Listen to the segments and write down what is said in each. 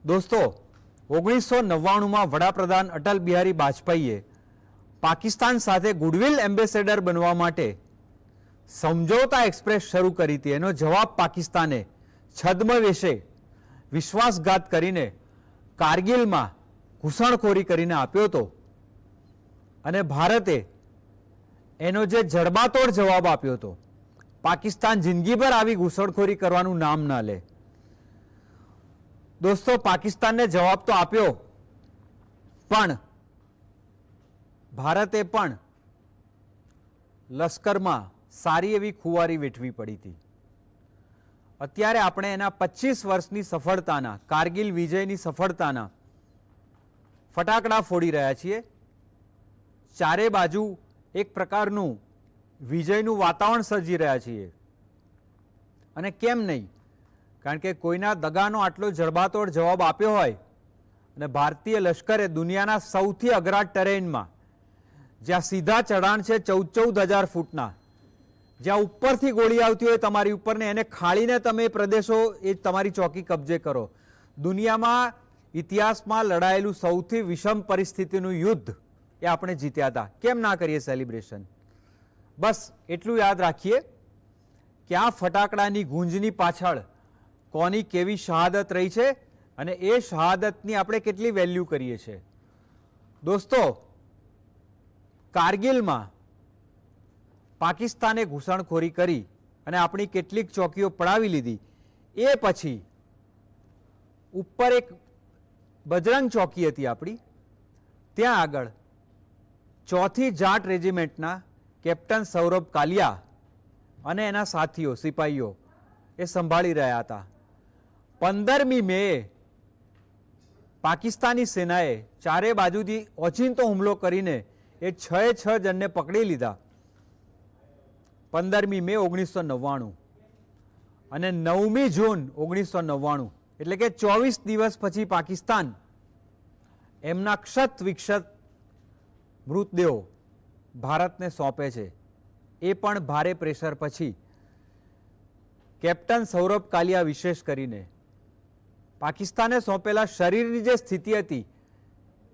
દોસ્તો 1999માં વડાપ્રધાન અટલ બિહારી વાજપેયીએ પાકિસ્તાન સાથે ગુડવિલ એમ્બેસેડર બનવા માટે સમજોતા એક્સપ્રેસ શરૂ કરી હતી। એનો જવાબ પાકિસ્તાને છદ્મવેશે વિશ્વાસઘાત કરીને કારગિલમાં ઘૂસણખોરી કરીને આપ્યો હતો અને ભારતે એનો જે જડબાતોડ જવાબ આપ્યો હતો। પાકિસ્તાન જિંદગીભર આવી ઘૂસણખોરી કરવાનું નામ ના લે। દોસ્તો પાકિસ્તાનને જવાબ તો આપ્યો, પણ ભારતે પણ લશ્કરમાં સારી એવી ખુવારી વેઠવી પડી હતી। અત્યારે આપણે એના 25 વર્ષની સફળતાના, કારગિલ વિજયની સફળતાના ફટાકડા ફોડી રહ્યા છીએ। ચારે બાજુ એક પ્રકારનું વિજયનું વાતાવરણ સર્જી રહ્યા છીએ, અને કેમ નહીં? કારણ કે કોઈના દગાનો આટલો જડબાતોડ જવાબ આપ્યો હોય અને ભારતીય લશ્કરે દુનિયાના સૌથી અઘરા ટેરેનમાં, જ્યાં સીધા ચઢાણ છે 14,000 ફૂટના, જ્યાં ઉપરથી ગોળી આવતી હોય તમારી ઉપરને, એને ખાળીને તમે પ્રદેશો એ તમારી ચોકી કબજે કરો, દુનિયામાં ઇતિહાસમાં લડાયેલું સૌથી વિષમ પરિસ્થિતિનું યુદ્ધ એ આપણે જીત્યા હતા। કેમ ના કરીએ સેલિબ્રેશન? બસ એટલું યાદ રાખીએ કે આ ફટાકડાની ગુંજની પાછળ કોની કેવી શહાદત રહી છે અને એ શહાદતની આપણે કેટલી વેલ્યુ કરીએ છીએ। દોસ્તો, કારગિલમાં પાકિસ્તાને ઘૂસણખોરી કરી અને આપણી કેટલીક ચોકીઓ પડાવી લીધી। એ પછી ઉપર એક બજરંગ ચોકી હતી આપણી, ત્યાં આગળ 4th જાટ રેજિમેન્ટના કેપ્ટન સૌરભ કાલિયા અને એના સાથીઓ સિપાહીઓ એ સંભાળી રહ્યા હતા। 15મી મેએ પાકિસ્તાની સેનાએ ચારે બાજુથી ઓચિંતો હુમલો કરીને એ 6 જણને પકડી લીધા। 15મી મે 1999 અને 9મી જૂન 1999, એટલે કે 24 દિવસ પછી પાકિસ્તાન એમના ક્ષત વિક્ષત મૃતદેહો ભારતને સોંપે છે, એ પણ ભારે પ્રેશર પછી। કેપ્ટન સૌરભ કાલિયા વિશેષ કરીને પાકિસ્તાને સોંપેલા શરીરની જે સ્થિતિ હતી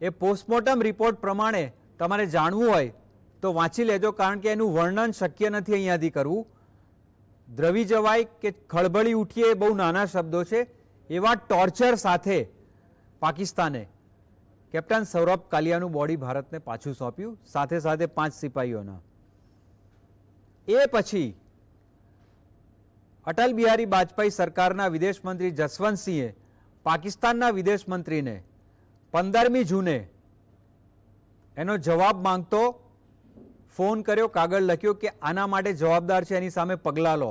એ પોસ્ટમોર્ટમ રિપોર્ટ પ્રમાણે તમારે જાણવું હોય તો વાંચી લેજો, કારણ કે એનું વર્ણન શક્ય નથી અહીંયાથી કરવું। દ્રવી જવાય કે ખળભળી ઉઠીએ એ બહુ નાના શબ્દો છે। એવા ટોર્ચર સાથે પાકિસ્તાને કેપ્ટન સૌરભ કાલિયાનું બોડી ભારતને પાછું સોંપ્યું, સાથે સાથે 5 સિપાહીઓના। એ પછી અટલ બિહારી વાજપેયી સરકારના વિદેશ મંત્રી જસવંતસિંહે પાકિસ્તાનના વિદેશ મંત્રીને 15મી જૂને એનો જવાબ માંગતો ફોન કર્યો, કાગળ લખ્યો કે આના માટે જવાબદાર છે, એની સામે પગલાં લો।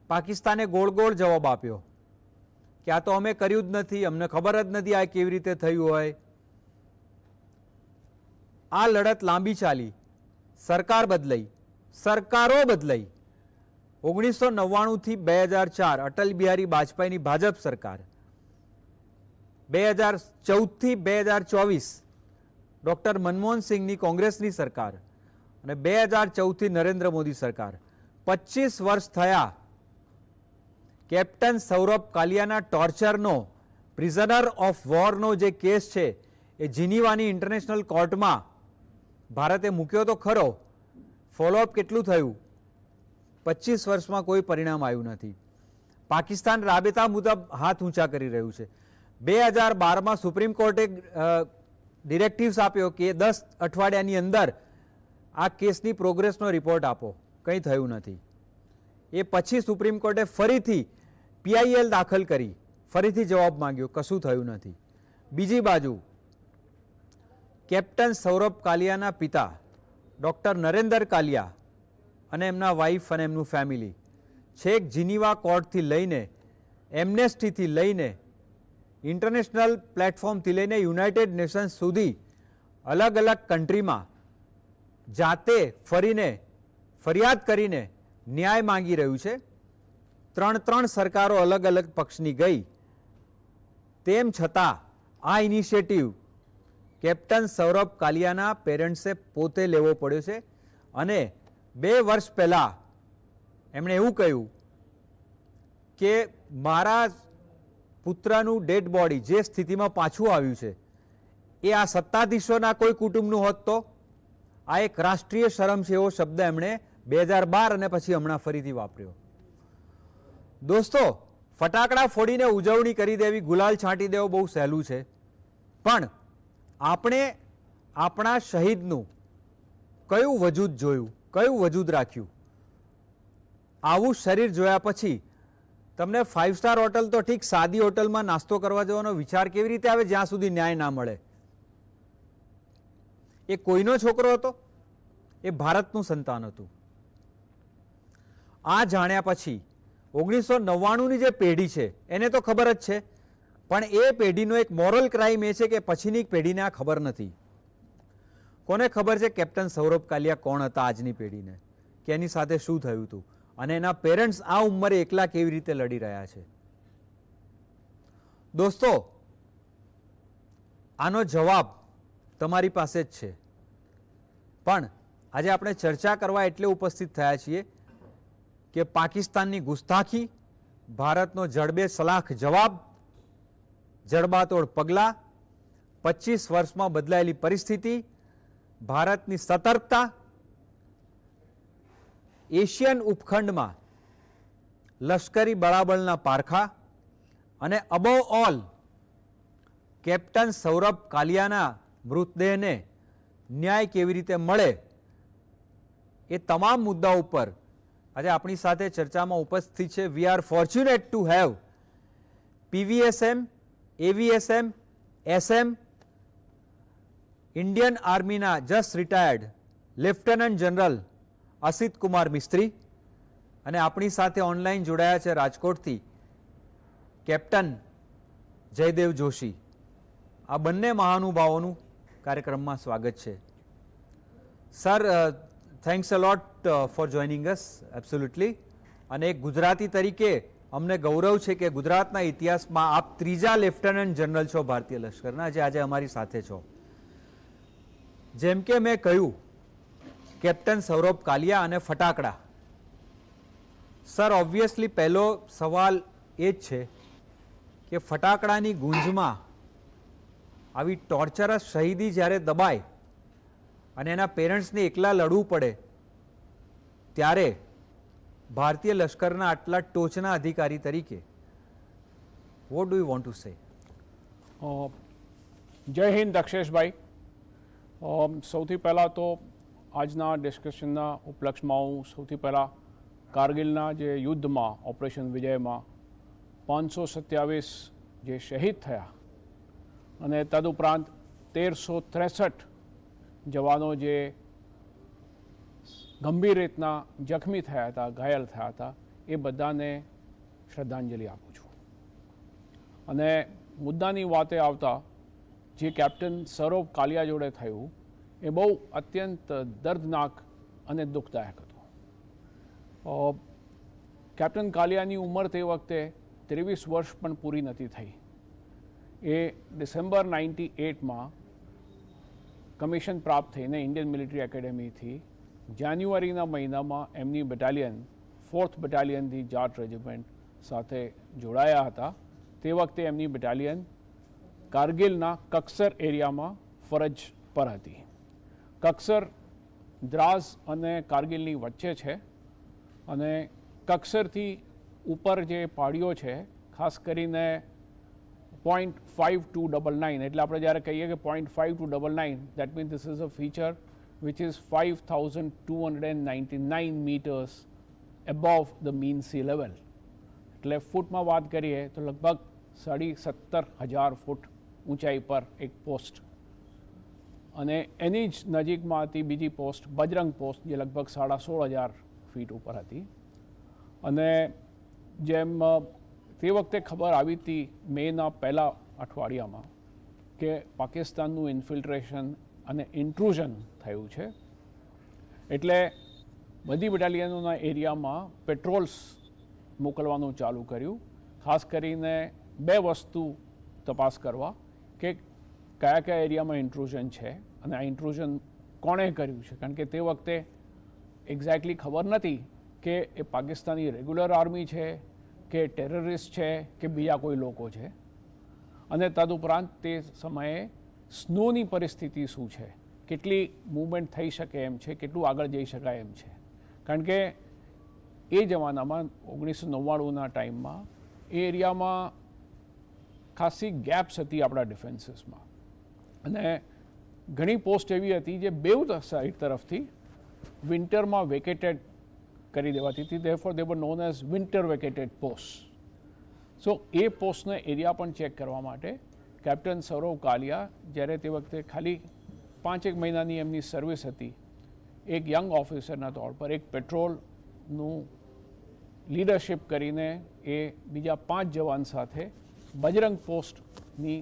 પાકિસ્તાને ગોળ ગોળ જવાબ આપ્યો કે આ તો અમે કર્યું જ નથી, અમને ખબર જ નથી આ કેવી રીતે થયું હોય। આ લડત લાંબી ચાલી, સરકાર બદલાઈ, સરકારો બદલાઈ। 1999 થી 2004 અટલ બિહારી વાજપેયીની ભાજપ સરકાર, 2014 થી 2024 ડૉક્ટર મનમોહન સિંહની કોંગ્રેસની સરકાર અને 2014 થી નરેન્દ્ર મોદી સરકાર। 25 વર્ષ થયા। કેપ્ટન સૌરભ કાલિયાના ટોર્ચરનો, પ્રિઝનર ઓફ વોરનો જે કેસ છે એ જીનીવાની ઇન્ટરનેશનલ કોર્ટમાં ભારતે મૂક્યો તો ખરો, ફોલોઅપ કેટલું થયું? 25 વર્ષમાં કોઈ પરિણામ આવ્યું નથી। પાકિસ્તાન રાબેતા મુજબ હાથ ઊંચા કરી રહ્યું છે। 2012માં સુપ્રીમ કોર્ટે ડિરેક્ટિવ્સ આપ્યો કે 10 અઠવાડિયાની અંદર આ કેસની પ્રોગ્રેસનો રિપોર્ટ આપો, કંઈ થયું નથી। એ પછી સુપ્રીમ કોર્ટે ફરીથી PIL દાખલ કરી, ફરીથી જવાબ માંગ્યો, કશું થયું નથી। બીજી બાજુ કેપ્ટન સૌરભ કાલિયાના પિતા ડૉક્ટર નરેન્દ્ર કાલિયા અને એમના વાઇફ અને એમનું ફેમિલી છેક જીનીવા કોર્ટથી લઈને, એમ્નેસ્ટીથી લઈને, ઇન્ટરનેશનલ પ્લેટફોર્મથી લઈને યુનાઇટેડ નેશન્સ સુધી અલગ અલગ કન્ટ્રીમાં જાતે ફરીને ફરિયાદ કરીને ન્યાય માંગી રહ્યું છે। 3 સરકારો અલગ અલગ પક્ષની ગઈ, તેમ છતાં આ ઇનિશિયેટિવ કેપ્ટન સૌરભ કાલિયાના પેરેન્ટ્સે પોતે લેવો પડ્યો છે। અને 2 વર્ષ પહેલાં એમણે એવું કહ્યું કે મારા પુત્રનું ડેડ બોડી જે સ્થિતિમાં પાછું આવ્યું છે એ આ સત્તાધીશોના કોઈ કુટુંબનું હોત તો? આ એક રાષ્ટ્રીય શરમ છે એવો શબ્દ એમણે 2012 અને પછી હમણાં ફરીથી વાપર્યો. દોસ્તો, ફટાકડા ફોડીને ઉજવણી કરી દેવી, ગુલાલ છાંટી દેવો બહુ સહેલું છે, પણ આપણે આપણા શહીદનું કયું વજૂદ જોયું, કયું વજૂદ રાખ્યું? આવું શરીર જોયા પછી તમને 5 સ્ટાર હોટલ તો ઠીક, સાદી હોટલમાં નાસ્તો કરવા જવાનો વિચાર કેવી રીતે આવે જ્યાં સુધી ન્યાય ના મળે? એ કોઈનો છોકરો હતો? એ ભારતનું સંતાન હતું. આ જાણ્યા પછી 1999ની જે પેઢી છે એને તો ખબર જ છે, પણ એ પેઢીનો એક મોરલ ક્રાઇમ એ છે કે પછીની પેઢીને આ ખબર નથી. કોને ખબર છે કેપ્ટન સૌરભ કાલિયા કોણ હતા આજની પેઢીને, કે એની સાથે શું થયું હતું, અને એના પેરેન્ટ્સ આ ઉંમરે એકલા કેવી રીતે લડી રહ્યા છે? દોસ્તો, આનો જવાબ તમારી પાસે જ છે, પણ આજે આપણે ચર્ચા કરવા એટલે ઉપસ્થિત થયા છીએ કે પાકિસ્તાનની ગુસ્તાખી, ભારતનો જડબે સલાખ જવાબ, જડબાતોડ પગલાં, 25 વર્ષમાં બદલાયેલી પરિસ્થિતિ, ભારતની સતર્કતા, એશિયન ઉપખંડમાં લશ્કરી બળાબળના પારખા, અને અબોવ ઓલ કેપ્ટન સૌરભ કાલિયાના મૃતદેહને ન્યાય કેવી રીતે મળે, એ તમામ મુદ્દા ઉપર આજે આપણી સાથે ચર્ચામાં ઉપસ્થિત છે. We are fortunate to have PVSM, AVSM, SM, Indian આર્મીના just retired lieutenant general Asit Kumar Mistry, અને આપણી સાથે ઓનલાઈન જોડાયા છે રાજકોટથી કેપ્ટન જયદેવ જોશી. આ બંને મહાનુભાવોનું કાર્યક્રમમાં સ્વાગત છે. સર, થેન્ક્સ અ લોટ ફોર જોઈનિંગ અસ, એબ્સોલ્યુટલી. અને એક ગુજરાતી તરીકે અમને ગૌરવ છે કે ગુજરાતના ઇતિહાસમાં આપ ત્રીજા લેફ્ટનન્ટ જનરલ છો ભારતીય લશ્કરના, જે આજે અમારી સાથે છો. જેમ કે મેં કહ્યું, કેપ્ટન સૌરભ કાલિયા અને ફટાકડા. સર, ઓબ્વિયસલી પહેલો સવાલ એ જ છે કે ફટાકડાની ગુંજમાં આવી ટોર્ચરસ શહીદી જ્યારે દબાય અને એના પેરેન્ટ્સને એકલા લડવું પડે, ત્યારે ભારતીય લશ્કરના આટલા ટોચના અધિકારી તરીકે vote do you want to say? જય હિન્દ દક્ષેશભાઈ. સૌથી પહેલાં તો આજના ડિસ્કશનના ઉપલક્ષમાં હું સૌથી પહેલાં કારગિલના જે યુદ્ધમાં, ઓપરેશન વિજયમાં 527 જે શહીદ થયા અને તદુપરાંત 1363 જવાનો જે ગંભીર રીતના જખમી થયા હતા, ઘાયલ થયા હતા, એ બધાને શ્રદ્ધાંજલિ આપું છું. અને મુદ્દાની વાતે આવતા જે કેપ્ટન સૌરભ કાલિયા જોડે થયું એ બહુ અત્યંત દર્દનાક અને દુઃખદાયક હતું. કેપ્ટન કાલિયાની ઉંમર તે વખતે 23 વર્ષ પણ પૂરી નથી થઈ. એ ડિસેમ્બર 98માં કમિશન પ્રાપ્ત થઈને ઇન્ડિયન મિલિટરી એકેડેમીથી જાન્યુઆરીના મહિનામાં એમની બટાલિયન 4th બટાલિયનથી જાટ રેજિમેન્ટ સાથે જોડાયા હતા. તે વખતે એમની બટાલિયન કારગિલના કક્સર એરિયામાં ફરજ પર હતી. કક્સર દ્રાસ અને કારગિલની વચ્ચે છે, અને કક્સરથી ઉપર જે પહાડીઓ છે, ખાસ કરીને 0.5299, એટલે આપણે જ્યારે કહીએ કે 0.5299, that means this is a feature which is 5299 metres above the mean sea level. એટલે ફૂટમાં વાત કરીએ તો લગભગ 17,500 ફૂટ ઊંચાઈ પર એક પોસ્ટ, અને એની જ નજીકમાં હતી બીજી પોસ્ટ બજરંગ પોસ્ટ, જે લગભગ 16,500 ફીટ ઉપર હતી. અને જેમ તે વખતે ખબર આવી હતી મેના પહેલા અઠવાડિયામાં કે પાકિસ્તાનનું ઇન્ફિલ્ટ્રેશન અને ઇન્ટ્રુઝન થયું છે, એટલે બધી બટાલિયનોના એરિયામાં પેટ્રોલ્સ મોકલવાનું ચાલુ કર્યું. ખાસ કરીને 2 વસ્તુ તપાસ કરવા કે કયા કયા એરિયામાં ઇન્ટ્રુઝન છે અને આ ઇન્ટ્રુઝન કોણે કર્યું છે, કારણ કે તે વખતે એક્ઝેક્ટલી ખબર નથી કે એ પાકિસ્તાની રેગ્યુલર આર્મી છે કે ટેરરિસ્ટ છે કે બીજા કોઈ લોકો છે, અને તદુપરાંત તે સમયે સ્નોની પરિસ્થિતિ શું છે, કેટલી મૂવમેન્ટ થઈ શકે એમ છે, કેટલું આગળ જઈ શકાય એમ છે. કારણ કે એ જમાનામાં 1999ના ટાઈમમાં એ એરિયામાં ખાસી ગેપ્સ હતી આપણા ડિફેન્સીસમાં, અને ઘણી પોસ્ટ એવી હતી જે બેઉ સાઈડ તરફથી વિન્ટરમાં વેકેટેડ કરી દેવાતી હતી. ધેરફોર દે વર નોન એઝ વિન્ટર વેકેટેડ પોસ્ટ. સો એ પોસ્ટને એરિયા પણ ચેક કરવા માટે કેપ્ટન સૌરવ કાલિયા, જ્યારે તે વખતે ખાલી 5 મહિનાની એમની સર્વિસ હતી, એક યંગ ઓફિસરના તौर પર એક પેટ્રોલનું લીડરશિપ કરીને એ બીજા 5 જવાન સાથે બજરંગ પોસ્ટની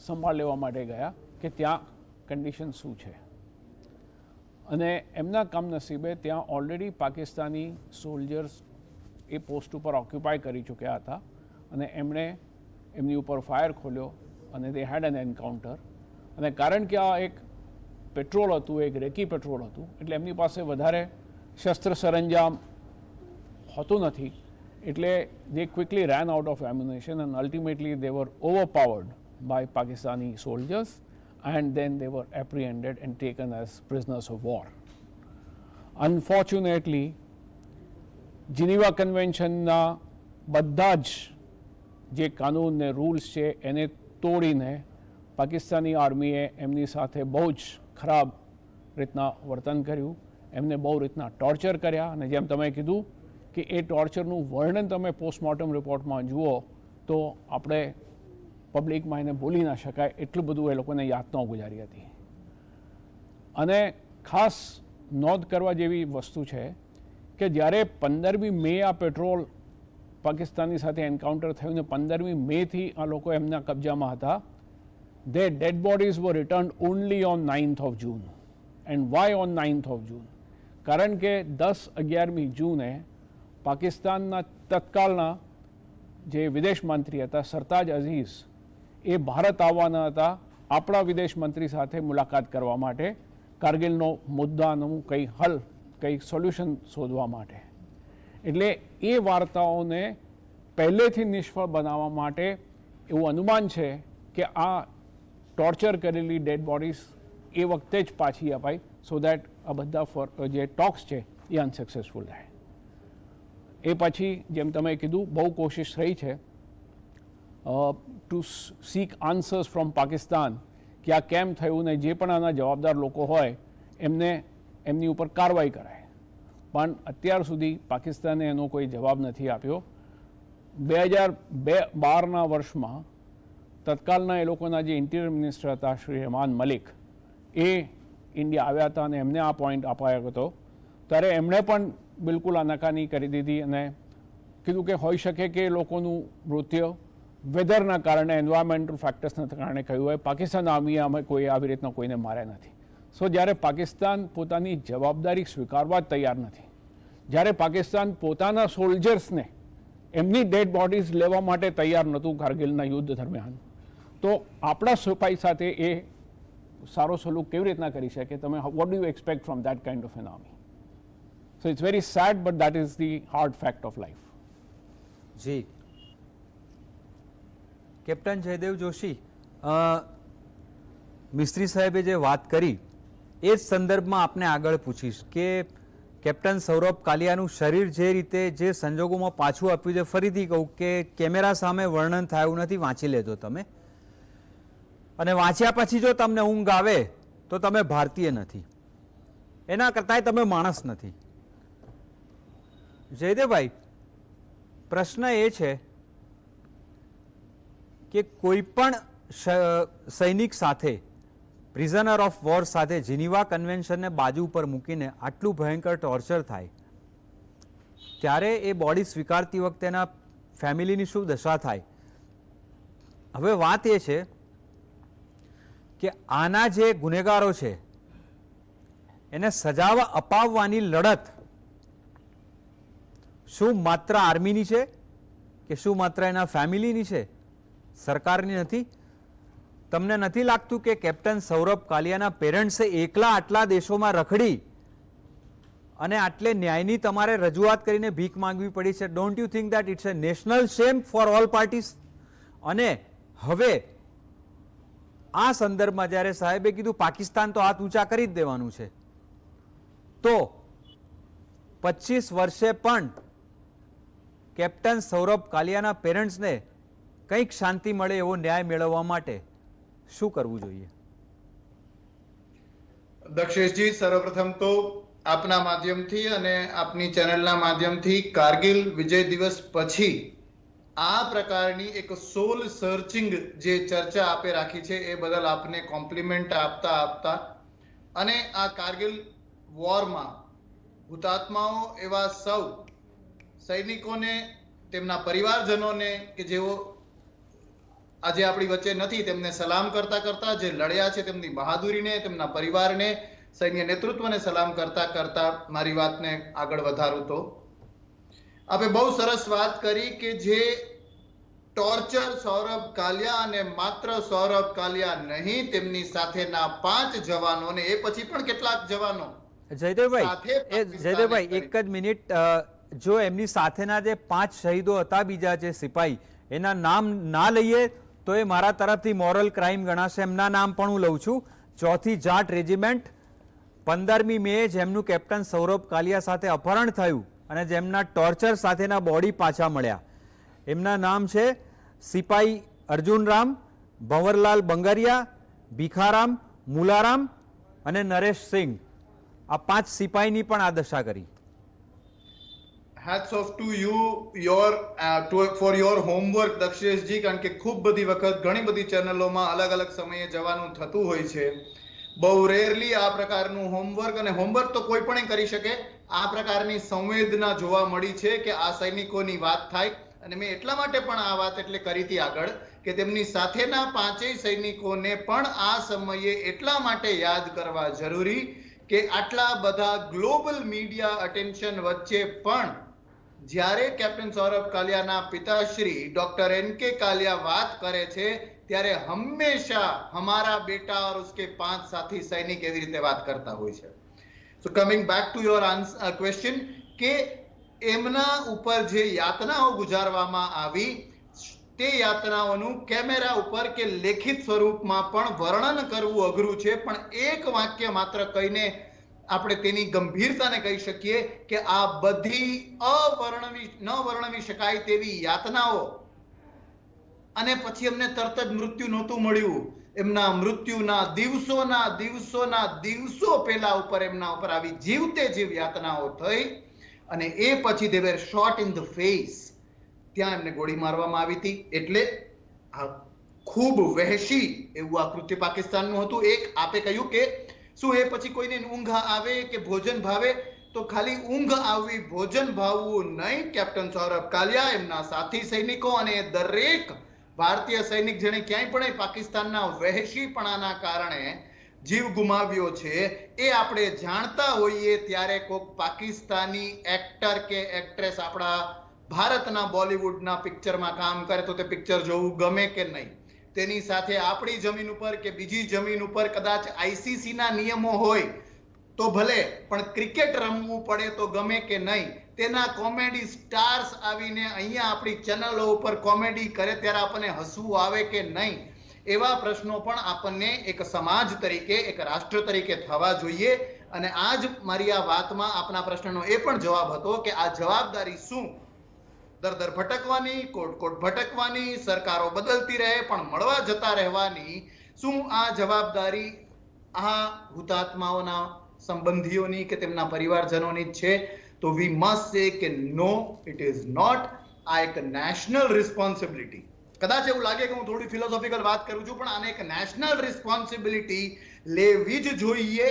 સંભાળ લેવા માટે ગયા કે ત્યાં કન્ડિશન શું છે. અને એમના કમનસીબે ત્યાં ઓલરેડી પાકિસ્તાની સોલ્જર્સ એ પોસ્ટ ઉપર ઓક્યુપાય કરી ચૂક્યા હતા, અને એમણે એમની ઉપર ફાયર ખોલ્યો અને દે હેડ એન એન્કાઉન્ટર. અને કારણ કે આ એક પેટ્રોલ હતું, એક રેકી પેટ્રોલ હતું, એટલે એમની પાસે વધારે શસ્ત્ર સરંજામ હોતું નથી, એટલે they quickly ran out of ammunition and ultimately they were overpowered by Pakistani soldiers and then they were apprehended and taken as prisoners of war. Unfortunately, Geneva કન્વેન્શનના બધા જ જે કાનૂન ને રૂલ્સ છે એને તોડીને પાકિસ્તાની આર્મીએ એમની સાથે બહુ જ ખરાબ રીતના વર્તન કર્યું, એમને બહુ રીતના ટોર્ચર કર્યા. અને જેમ તમે કીધું કે એ ટોર્ચરનું વર્ણન તમે પોસ્ટમોર્ટમ રિપોર્ટમાં જુઓ તો આપણે પબ્લિકમાં એને બોલી ના શકાય એટલું બધું એ લોકોને યાતનાઓ ગુજારી હતી. અને ખાસ નોંધ કરવા જેવી વસ્તુ છે કે જ્યારે 15મી મે આ પેટ્રોલ પાકિસ્તાની સાથે એન્કાઉન્ટર થયું ને 15મી મેથી આ લોકો એમના કબજામાં હતા, they dead bodies were return only on 9th of June. And why on 9th of June? કારણ કે 10-11મી જૂને પાકિસ્તાનના તત્કાલના જે વિદેશ મંત્રી હતા સરતાજ અઝીઝ એ ભારત આવવાના હતા આપણા વિદેશ મંત્રી સાથે મુલાકાત કરવા માટે, કારગિલનો મુદ્દાનું કંઈ હલ, કંઈ સોલ્યુશન શોધવા માટે. એટલે એ વાર્તાઓને પહેલેથી નિષ્ફળ બનાવવા માટે એવું અનુમાન છે કે આ ટોર્ચર કરેલી ડેડ બોડીઝ એ વખતે જ પાછી અપાય, સો દેટ આ બધા જે ટોક્સ છે એ અનસક્સેસફુલ રહે. એ પછી જેમ તમે કીધું બહુ કોશિશ રહી છે to seek answers from Pakistan કે આ કેમ થયું ને જે પણ આના જવાબદાર લોકો હોય એમને એમની ઉપર કાર્યવાહી કરાય, પણ અત્યાર સુધી પાકિસ્તાને એનો કોઈ જવાબ નથી આપ્યો. 2012ના વર્ષમાં તત્કાલના એ લોકોના જે ઇન્ટિરિયર મિનિસ્ટર હતા શ્રી રહેમાન મલિક એ ઇન્ડિયા આવ્યા હતા અને એમને આ પોઈન્ટ અપાયો હતો, ત્યારે એમણે પણ બિલકુલ આનાકાની કરી દીધી અને કીધું કે હોઈ શકે કે લોકોનું મૃત્યુ વેધરના કારણે, એન્વાયરમેન્ટલ ફેક્ટર્સના કારણે કહ્યું હોય. પાકિસ્તાન આર્મીએ અમે કોઈ આવી રીતના કોઈને માર્યા નથી. સો જ્યારે પાકિસ્તાન પોતાની જવાબદારી સ્વીકારવા જ તૈયાર નથી, જ્યારે પાકિસ્તાન પોતાના સોલ્જર્સને એમની ડેડ બોડીઝ લેવા માટે તૈયાર નહોતું કારગિલના યુદ્ધ દરમિયાન, તો આપણા સિપાઈ સાથે એ સારો સલુક કેવી રીતના કરી શકે? તમે what do you expect from that kind of an army? So it's very sad, but that is the hard fact of life. જી કેપ્ટન જયદેવ જોશી, મિસ્ત્રી સાહેબે જે વાત કરી એ જ સંદર્ભમાં આપને આગળ પૂછીશ કે કેપ્ટન સૌરભ કાલિયાનું શરીર જે રીતે જે સંજોગોમાં પાછું આપ્યું છે, ફરીથી કહું કે કેમેરા સામે વર્ણન થયું નથી, વાંચી લેજો તમે, અને વાંચ્યા પછી જો તમને ઊંઘ આવે તો તમે ભારતીય નથી, એના કરતાંય તમે માણસ નથી. જયદેવભાઈ, પ્રશ્ન એ છે કે કોઈ પણ સૈનિક સાથે, પ્રિઝનર ઓફ વોર સાથે જીનીવા કન્વેન્શનને બાજુ ઉપર મૂકીને આટલું ભયંકર ટોર્ચર થાય ત્યારે એ બોડી સ્વીકારતી વખતે એના ફેમિલીની શું દશા થાય? હવે વાત એ છે કે આના જે ગુનેગારો છે એને સજા અપાવવાની લડત શું માત્ર આર્મીની છે કે શું માત્ર એના ફેમિલીની છે, સરકારની નથી? તમને નથી લાગતું કે કેપ્ટન સૌરભ કાલિયાના પેરેન્ટ્સે એકલા આટલા દેશોમાં રખડી અને આટલે ન્યાયની તમારે રજૂઆત કરીને ભીખ માંગવી પડી છે. Don't you think that it's a national shame for all parties? અને હવે આ સંદર્ભમાં જ્યારે સાહેબે કીધું પાકિસ્તાન તો હાથ ઊંચા કરી જ દેવાનું છે, તો 25 વર્ષે પણ કેપ્ટન સૌરભ કાલિયાના પેરેન્ટ્સને કંઈક શાંતિ મળે એવો ન્યાય મેળવવા માટે શું કરવું જોઈએ? દક્ષેશજી, સર્વપ્રથમ તો આપના માધ્યમથી અને આપની ચેનલના માધ્યમથી કારગિલ વિજય દિવસ પછી આ પ્રકારની એક સોલ સર્ચિંગ જે ચર્ચા આપે રાખી છે એ બદલ આપને કોમ્પ્લિમેન્ટ આપતા અને આ કારગિલ વોરમાં હુતાત્માઓ એવા સૌ સૈનિકોને, તેમના પરિવારજનોને કે જેઓ આજે આપણી વચ્ચે નથી, તેમને સલામ કરતા જે લડ્યા છે તેમની બહાદુરીને, તેમના પરિવારને, સૈન્ય નેતૃત્વને સલામ કરતા મારી વાતને આગળ વધારું તો આપણે બહુ સરસ વાત કરી કે જે ટોર્ચર સૌરભ કાલિયા અને માત્ર સૌરભ કાલિયા નહીં, તેમની સાથેના 5 જવાનોને, એ પછી પણ કેટલાક જવાનો જયદેવભાઈ એક જ મિનિટ, જો એમની સાથેના જે 5 શહીદો હતા બીજા જે સિપાહી, એના નામ ના લઈએ તો એ મારા તરફથી મોરલ ક્રાઇમ ગણાશે. એમના નામ પણ હું લઉં છું. 4th જાટ રેજિમેન્ટ, 15મી મે જેમનું કેપ્ટન સૌરભ કાલિયા સાથે અપહરણ થયું અને જેમના ટોર્ચર સાથેના બોડી પાછા મળ્યા, એમના નામ છે સિપાહી અર્જુનરામ, ભંવરલાલ બંગરિયા, ભીખારામ, મુલારામ અને નરેશ સિંઘ. આ 5 સિપાહીની પણ આ દશા કરી. Hats off to you for your homework દક્ષેશજી, કારણ કે ખૂબ બધી વખત ઘણી બધી ચેનલોમાં અલગ અલગ સમયે જવાનું થતું હોય છે. બહુ રેરલી આ પ્રકારનું હોમવર્ક, અને હોમવર્ક તો કોઈ પણ કરી શકે, આ પ્રકારની સંવેદના જોવા મળી છે કે આ સૈનિકોની વાત થાય. અને મેં એટલા માટે પણ આ વાત એટલે કરી હતી આગળ કે તેમની સાથેના 5 સૈનિકોને પણ આ સમયે એટલા માટે યાદ કરવા જરૂરી કે આટલા બધા ગ્લોબલ મીડિયા અટેન્શન વચ્ચે પણ જ્યારે કેપ્ટન સૌરભ કાલિયાના પિતાશ્રી ડોક્ટર એન.કે. કાલિયા વાત કરે છે ત્યારે હંમેશા હમારા બેટા और उसके 5 साथी સૈનિક એવી રીતે વાત કરતા હોય છે. So coming back to your question, કે એમના ઉપર જે યાતનાઓ ગુજારવામાં આવી તે યાતનાઓનું કેમેરા ઉપર કે લેખિત સ્વરૂપમાં પણ વર્ણન કરવું અઘરું છે, પણ એક વાક્ય માત્ર કહીને આપણે તેની ગંભીરતાને કહી શકીએ કે આ બધી ન વર્ણવી શકાય તેવી યાતનાઓ, અને પછી એમને તરત જ મૃત્યુ નહોતું મળ્યું. એમના મૃત્યુના દિવસો પહેલા ઉપર એમના ઉપર આવી જીવતે જીવ યાતનાઓ થઈ, અને એ પછી they were shot in the face. ત્યાં એમને ગોળી મારવામાં આવી હતી. એટલે આ ખૂબ વહેશી એવું આ કૃત્ય પાકિસ્તાનનું હતું. એક આપે કહ્યું કે શું એ પછી કોઈને ઊંઘ આવે કે ભોજન ભાવે, તો ખાલી ઊંઘ આવવી, ભોજન ભાવવું નહીં. કેપ્ટન સૌરભ કાલિયા, એમના સાથી સૈનિકો અને દરેક ભારતીય સૈનિક જેણે ક્યાંય પણ પાકિસ્તાનના વહેશીપણાના કારણે જીવ ગુમાવ્યો છે, એ આપણે જાણતા હોઈએ ત્યારે કોઈક પાકિસ્તાની એક્ટર કે એક્ટ્રેસ આપણા ભારતના બોલિવૂડના પિક્ચરમાં કામ કરે તો તે પિક્ચર જોવું ગમે કે નહીં. તેની સાથે આપણી જમીન ઉપર કે બીજી જમીન ઉપર કદાચ ICC ના નિયમો હોય તો ભલે, પણ ક્રિકેટ રમવું પડે તો ગમે કે નહીં. તેના કોમેડી સ્ટાર્સ આવીને અહીંયા આપણી ચેનલો ઉપર કોમેડી કરે ત્યારે આપણને હસવું આવે કે નહીં, એવા પ્રશ્નો પણ આપણને એક સમાજ તરીકે, એક રાષ્ટ્ર તરીકે થવા જોઈએ. અને આજ મારી આ વાતમાં આપના પ્રશ્નનો એ પણ જવાબ હતો કે આ જવાબદારી શું દર ભટકવાની, કોટ ભટકવાની, સરકારો બદલતી રહે પણ મળવા જતા રહેવાની, શું આ જવાબદારી આ હુતાત્માઓના સંબંધીઓની કે તેમના પરિવારજનોની જ છે? તો વી મસ્ટ સે કે નો, ઇટ ઇઝ નોટ. આ એક નેશનલ રિસ્પોન્સિબિલિટી, કદાચ એવું લાગે કે હું થોડી ફિલોસોફિકલ વાત કરું છું, પણ આને એક નેશનલ રિસ્પોન્સિબિલિટી લેવી જ જોઈએ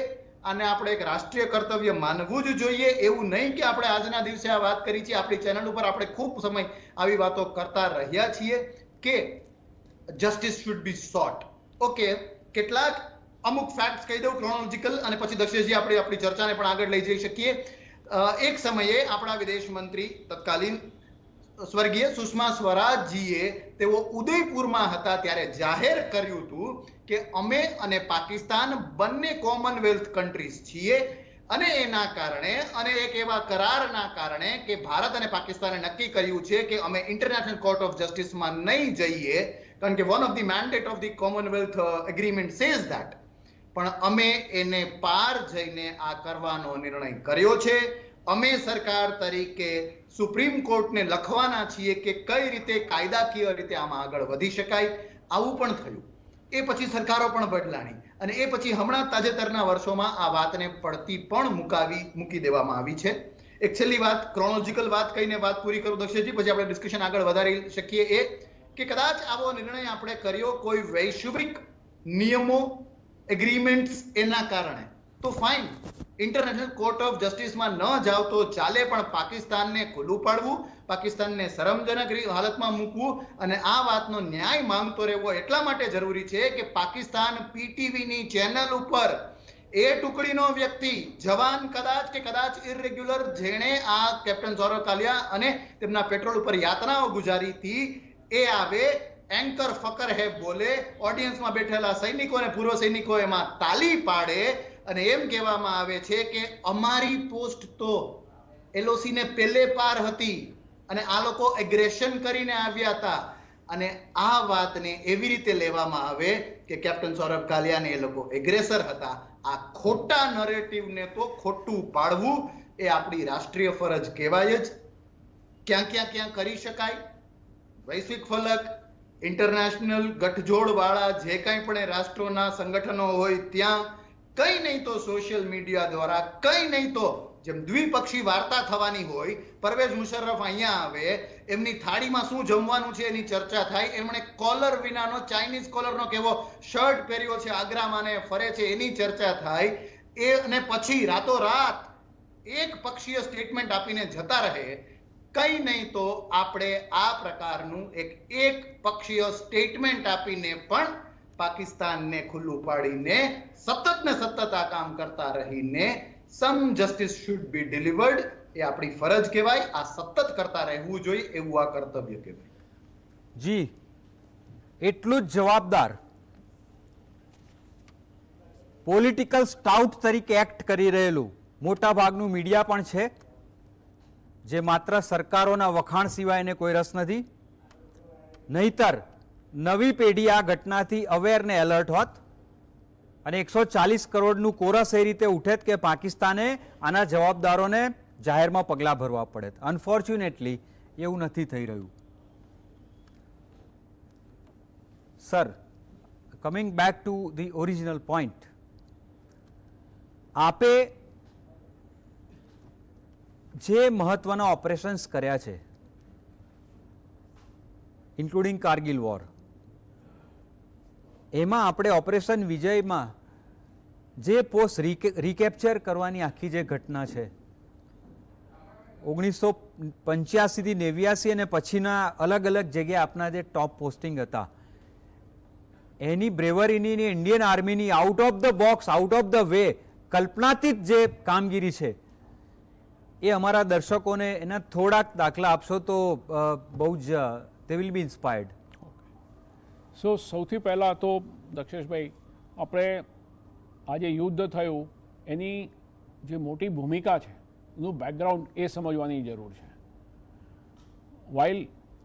અને આપણે એક રાષ્ટ્રીય કર્તવ્ય માનવું જ જોઈએ. એવું નહીં કે આપણે આજના દિવસે આ વાત કરી છે, આપણી ચેનલ ઉપર આપણે ખૂબ સમય આવી વાતો કરતા રહ્યા છીએ કે જસ્ટિસ શુડ બી સોટ. ઓકે, કેટલાક અમુક ફેક્ટ્સ કહી દઉં ક્રોનોલોજીકલ, અને પછી દક્ષેશજી આપણે આપણી ચર્ચાને પણ આગળ લઈ જઈ શકીએ. એક સમયે આપણા વિદેશ મંત્રી તત્કાલીન સ્વર્ગીય સુષ્મા સ્વરાજજીએ, તેઓ ઉદયપુરમાં હતા ત્યારે જાહેર કર્યું હતું કે અમે અને પાકિસ્તાન બંને કોમનવેલ્થ કન્ટ્રીઝ છીએ અને એના કારણે અને એક એવા કરારના કારણે કે ભારત અને પાકિસ્તાને નક્કી કર્યું છે કે અમે ઇન્ટરનેશનલ કોર્ટ ઓફ જસ્ટિસમાં નહીં જઈએ, કારણ કે one of the mandate of the Commonwealth agreement says that, પણ અમે એને પાર જઈને આ કરવાનો નિર્ણય કર્યો છે. અમે સરકાર તરીકે સુપ્રીમ કોર્ટને લખવાના છીએ કે કઈ રીતે કાયદાકીય રીતે આમાં આગળ વધી શકાય. આવું પણ થયું. એ પછી સરકારો પણ બદલાણી અને એ પછી હમણાં તાજેતરના વર્ષોમાં આ વાતને પડતી પણ મૂકી દેવામાં આવી છે. એક છેલ્લી વાત, ક્રોનોલોજીકલ વાત કહીને વાત પૂરી કરું દક્ષેશજી, પછી આપણે ડિસ્કશન આગળ વધારી શકીએ. એ કે કદાચ આવો નિર્ણય આપણે કર્યો કોઈ વૈશ્વિક નિયમો, એગ્રીમેન્ટ્સ એના કારણે, તો ફાઇન, ઇન્ટરનેશનલ કોર્ટ ઓફ જસ્ટિસમાં ન જાવ તો ચાલે, પણ પાકિસ્તાનને ખુલ્લું પાડવું, પાકિસ્તાનને શરમજનક હાલતમાં મૂકવું અને આ વાતનો ન્યાય માંગતો રહેવો એટલા માટે જરૂરી છે કે પાકિસ્તાન પીટીવીની ચેનલ ઉપર એ ટુકડીનો વ્યક્તિ, જવાન કદાચ ઇરેગ્યુલર, જેણે આ કેપ્ટન સૌરવ કાલિયા અને તેમના પેટ્રોલ ઉપર યાતનાઓ ગુજારી હતી, એ આવે, એન્કર ફકર હે બોલે, ઓડિયન્સમાં બેઠેલા સૈનિકો અને પૂર્વ સૈનિકો એમાં તાલી પાડે અને એમ કહેવામાં આવે છે કે અમારી પોસ્ટ તો એલઓસી ને પેલે પાર હતી અને આ લોકો એગ્રેશન કરીને આવ્યા હતા. અને આ વાતને એવી રીતે લેવામાં આવે કે કેપ્ટન સૌરભ કાલિયાને એ લોકો એગ્રેસર હતા. આ ખોટા નરેટિવને તો ખોટું પાડવું એ આપણી રાષ્ટ્રીય ફરજ કહેવાય જ. ક્યાં કરી શકાય, વૈશ્વિક ફલક, ઇન્ટરનેશનલ ગઠજોડ વાળા જે કંઈ પણ રાષ્ટ્રોના સંગઠનો હોય ત્યાં, કઈ નહીં તો સોશિયલ મીડિયા દ્વારા, કઈ નહીં તો જેમ દ્વિપક્ષી વાર્તા થવાની હોય, પરવેઝ મુશર્રફ અહીંયા આવે, એમની થાળીમાં શું જમવાનું છે એની ચર્ચા થાય, એમણે કોલર વિનાનો ચાઇનીઝ કોલરનો કેવો શર્ટ પહેર્યો છે, આગ્રામાં ને ફરે છે, એની ચર્ચા થાય. એ અને પછી રાતોરાત એક પક્ષીય સ્ટેટમેન્ટ આપીને જતા રહે. કઈ નહીં તો આપણે આ પ્રકારનું એક પક્ષીય સ્ટેટમેન્ટ આપીને પણ પાકિસ્તાનને ખુલ્લું પાડીને સતત ને સતત આ કામ કરતા રહીને સમ જસ્ટિસ શુડ બી ડિલિવર્ડ, એ આપણી ફરજ કહેવાય. આ સતત કરતા રહેવું જોઈએ, એવું આ કર્તવ્ય કહેવાય. જી, એટલું જ જવાબદાર પોલિટિકલ સ્ટાઉટ તરીકે એક્ટ કરી રહેલું મોટા ભાગનું મીડિયા પણ છે, જે માત્ર સરકારોના વખાણ સિવાય એને કોઈ રસ નથી. નહીતર નવી પેઢી આ ઘટનાથી અવેર ને એલર્ટ હોત અને 140 કરોડનું કોરસ એ રીતે ઉઠેત કે પાકિસ્તાને આના જવાબદારોને જાહેરમાં પગલાં ભરવા પડે. અનફોર્ચ્યુનેટલી એવું નથી થઈ રહ્યું. Sir, coming back to the original point, આપે જે મહત્વના ઓપરેશન્સ કર્યા છે, ઇન્ક્લુડિંગ કારગિલ વોર, એમાં આપણે ઓપરેશન વિજયમાં જે પોસ્ટ રીકેપ્ચર કરવાની આખી જે ઘટના છે, 1985 થી 89 અને પછીના અલગ અલગ જગ્યાએ આપના જે ટોપ પોસ્ટિંગ હતા, એની બ્રેવરીની, ઇન્ડિયન આર્મીની out of the box, out of the way, કલ્પનાતીત જે કામગીરી છે, એ અમારા દર્શકોને એના થોડાક દાખલા આપશો તો બહુ જ they will be inspired. સો સૌથી પહેલાં તો દક્ષેશભાઈ, આપણે આજે યુદ્ધ થયું એની જે મોટી ભૂમિકા છે, એનું બેકગ્રાઉન્ડ એ સમજવાની જરૂર છે. While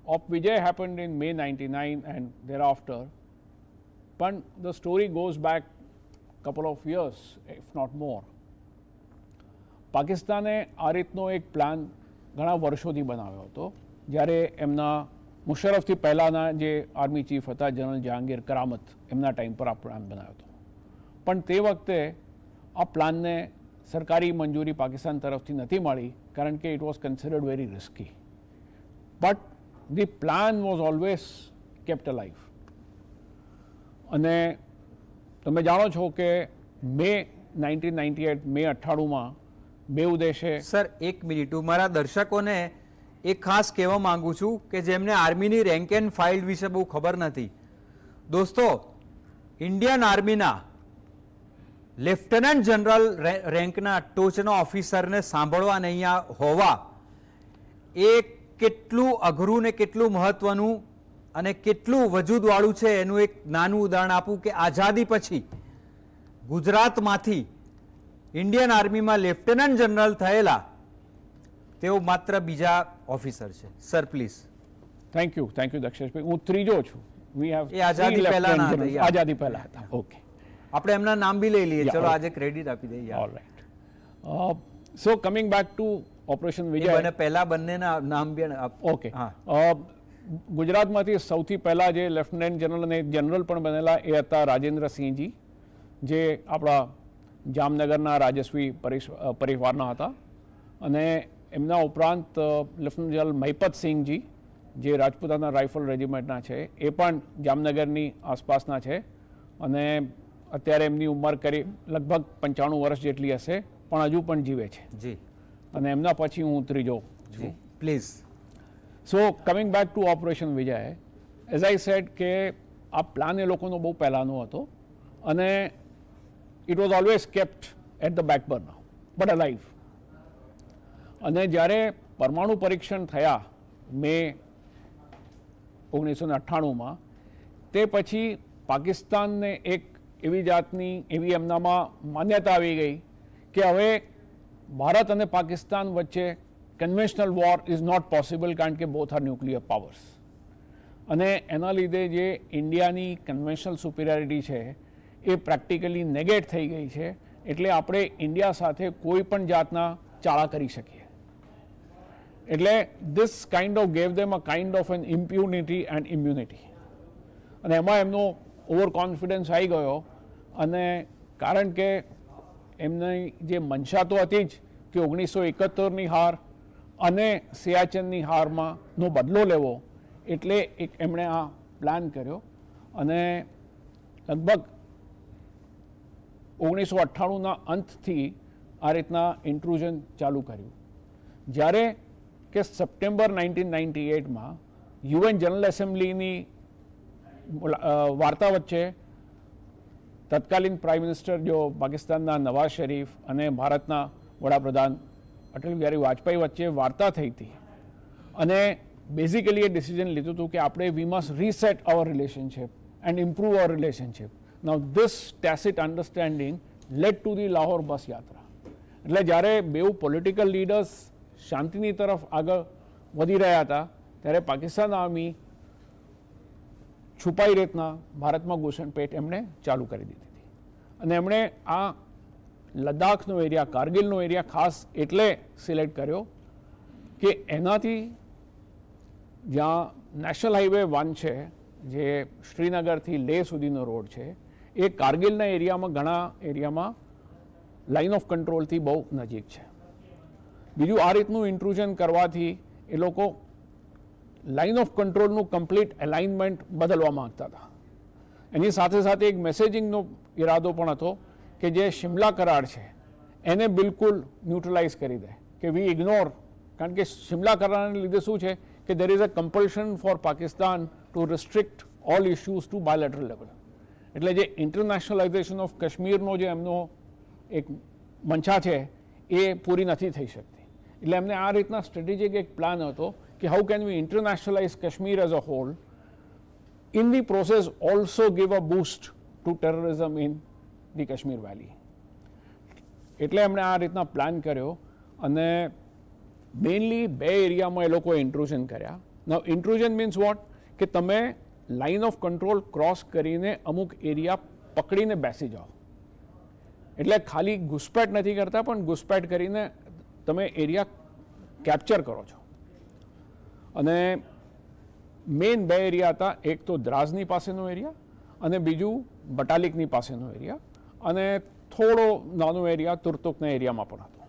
of Vijay happened in May 99 and thereafter, પણ the story goes back couple of years, if not more. પાકિસ્તાને આ રીતનો એક પ્લાન ઘણા વર્ષોથી બનાવ્યો હતો. જ્યારે એમના મુશર્રફથી પહેલાંના જે આર્મી ચીફ હતા, જનરલ જહાંગીર કરામત, એમના ટાઈમ પર આ પ્લાન બનાવ્યો હતો. પણ તે વખતે આ પ્લાનને સરકારી મંજૂરી પાકિસ્તાન તરફથી નથી મળી, કારણ કે it was considered very risky. But the plan was always kept alive. અને તમે જાણો છો કે મે 1998, મે 98માં બેઉ દેશે. સર, એક મિનિટ, હું મારા દર્શકોને એ ખાસ કહેવા માંગુ છું કે જેમને આર્મીની રેન્ક એન્ડ ફાઇલ વિશે બહુ ખબર નથી. દોસ્તો, ઇન્ડિયન આર્મીના લેફ્ટનન્ટ જનરલ રેન્કના ટોચના ઓફિસરને સાંભળવા અને અહીંયા હોવા એ કેટલું અઘરું ને કેટલું મહત્વનું અને કેટલું વજૂદવાળું છે એનું એક નાનું ઉદાહરણ આપું કે આઝાદી પછી ગુજરાતમાંથી ઇન્ડિયન આર્મીમાં લેફ્ટનન્ટ જનરલ થયેલા તેઓ માત્ર બીજા ઓફિસર છે. Sir please. Thank you Daksheshbhai. હું ત્રીજો છું. વી હેવ એ આઝાદી પહેલાના હતા, યાર. આઝાદી પહેલા હતા. ઓકે, આપણે એમના નામ બી લઈ લઈએ. Yeah, ચલો okay. આજે ક્રેડિટ આપી દઈએ. All right. So coming back to operation Vijay. અને પહેલા બંનેના નામ બી ઓકે. હા. ગુજરાતમાંથી સૌથી પહેલા જે લેફ્ટનન્ટ જનરલ અને જનરલ પણ બનેલા એ હતા રાજેન્દ્રસિંહજી, જે આપણા જામનગરના રાજસ્વી પરિવારના હતા. અને એમના ઉપરાંત લેફ્ટનન્ટ જનરલ મહિપતસિંહજી, જે રાજપૂતાના રાઇફલ રેજિમેન્ટના છે, એ પણ જામનગરની આસપાસના છે. અને અત્યારે એમની ઉંમર કરી લગભગ 95 વર્ષ જેટલી હશે, પણ હજુ પણ જીવે છે. જી. અને એમના પછી હું ત્રીજો છું. જી please. So coming back to operation Vijay, as I said કે આ પ્લાન એ લોકોનો બહુ પહેલાંનો હતો અને it was always kept at the back burner but alive. અને જ્યારે પરમાણુ પરીક્ષણ થયા મે 1998માં, તે પછી પાકિસ્તાનને એક એવી જાતની એવી એમનામાં માન્યતા આવી ગઈ કે હવે ભારત અને પાકિસ્તાન વચ્ચે conventional war is not possible, કારણ કે બોથ આર ન્યુક્લિયર પાવર્સ. અને એના લીધે જે ઇન્ડિયાની કન્વેન્શનલ સુપિરિયોરિટી છે એ પ્રેક્ટિકલી નેગેટ થઈ ગઈ છે. એટલે આપણે ઇન્ડિયા સાથે કોઈ પણ જાતના ચાળા કરી શકીએ. એટલે this kind of gave them a kind of an impunity and immunity. અને એમાં એમનો ઓવર કોન્ફિડન્સ આવી ગયો. અને કારણ કે એમની જે મનસા તો હતી જ કે 1971ની હાર અને સિયાચીનની હારમાં નો બદલો લેવો, એટલે એક એમણે આ પ્લાન કર્યો. અને લગભગ 1998ના અંતથી આ રીતના ઇન્ટ્રુઝન ચાલુ કર્યું. જ્યારે કે સપ્ટેમ્બર 1998માં યુએન જનરલ એસેમ્બલીની વાર્તા વચ્ચે તત્કાલીન પ્રાઇમ મિનિસ્ટર જો પાકિસ્તાનના નવાઝ શરીફ અને ભારતના વડાપ્રધાન અટલ બિહારી વાજપેયી વચ્ચે વાર્તા થઈ હતી. અને બેઝિકલી એ ડિસિઝન લીધું હતું કે આપણે we must reset our relationship and improve our relationship. Now this tacit understanding led to the Lahore bus yatra. એટલે જ્યારે બેઉ પોલિટિકલ લીડર્સ શાંતિની તરફ આગળ વધી રહ્યા હતા, ત્યારે પાકિસ્તાન આર્મી છુપાઈ રીતના ભારતમાં ઘૂસણપેટ એમણે ચાલુ કરી દીધી હતી. અને એમણે આ લદ્દાખનો એરિયા, કારગિલનો એરિયા ખાસ એટલે સિલેક્ટ કર્યો કે એનાથી જ્યાં નેશનલ હાઈવે 1 છે, જે શ્રીનગરથી લેહ સુધીનો રોડ છે, એ કારગિલના એરિયામાં ઘણા એરિયામાં લાઇન ઓફ કંટ્રોલથી બહુ નજીક છે. બીજું, આ રીતનું ઇન્ટ્રુઝન કરવાથી એ લોકો લાઇન ઓફ કંટ્રોલનું કમ્પ્લીટ એલાઇનમેન્ટ બદલવા માંગતા હતા. એની સાથે સાથે એક મેસેજિંગનો ઈરાદો પણ હતો કે જે શિમલા કરાર છે એને બિલકુલ ન્યુટ્રલાઇઝ કરી દે, કે વી ઇગ્નોર. કારણ કે શિમલા કરારને લીધે શું છે કે there is a compulsion for Pakistan to restrict all issues to bilateral level. એટલે જે ઇન્ટરનેશનલાઇઝેશન ઓફ કાશ્મીરનો જે એમનો એક મંશા છે એ પૂરી નથી થઈ શકતી. એટલે એમને આ રીતના સ્ટ્રેટેજિક એક પ્લાન હતો કે how can we internationalise Kashmir as a whole, in the process also give a boost to terrorism in the Kashmir valley. એટલે એમણે આ રીતના પ્લાન કર્યો. અને મેઇનલી 2 એરિયામાં એ લોકોએ ઇન્ટ્રુઝન કર્યા. નાઉ ઇન્ટ્રુઝન મીન્સ વોટ, કે તમે લાઇન ઓફ કંટ્રોલ ક્રોસ કરીને અમુક એરિયા પકડીને બેસી જાઓ. એટલે ખાલી ઘૂસપેઠ નથી કરતા, પણ ઘૂસપેઠ કરીને તમે એરિયા કેપ્ચર કરો છો. અને મેઇન 2 એરિયા હતા. એક તો દ્રાઝની પાસેનો એરિયા અને બીજું બટાલિકની પાસેનો એરિયા. અને થોડો નાનો એરિયા તુર્તુકના એરિયામાં પણ હતો.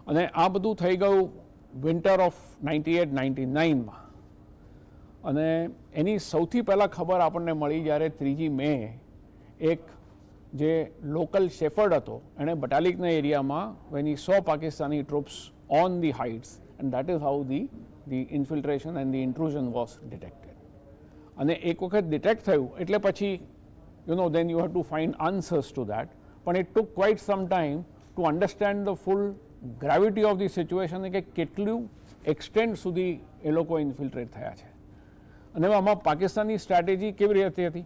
અને આ બધું થઈ ગયું વિન્ટર ઓફ 98-99માં. અને એની સૌથી પહેલાં ખબર આપણને મળી જ્યારે 3 મે એક જે લોકલ શેફર્ડ હતો એણે બટાલિકના એરિયામાં when he saw Pakistani troops on the heights, and that is how the infiltration and the intrusion was detected. અને એક વખત ડિટેક્ટ થયું એટલે પછી then you have to find answers to that. પણ it took quite some time to understand the full gravity of the situation, કે કેટલું extend સુધી એ લોકો ઇન્ફિલ્ટ્રેટ થયા છે. અને આમાં પાકિસ્તાનની સ્ટ્રેટેજી કેવી રીતે હતી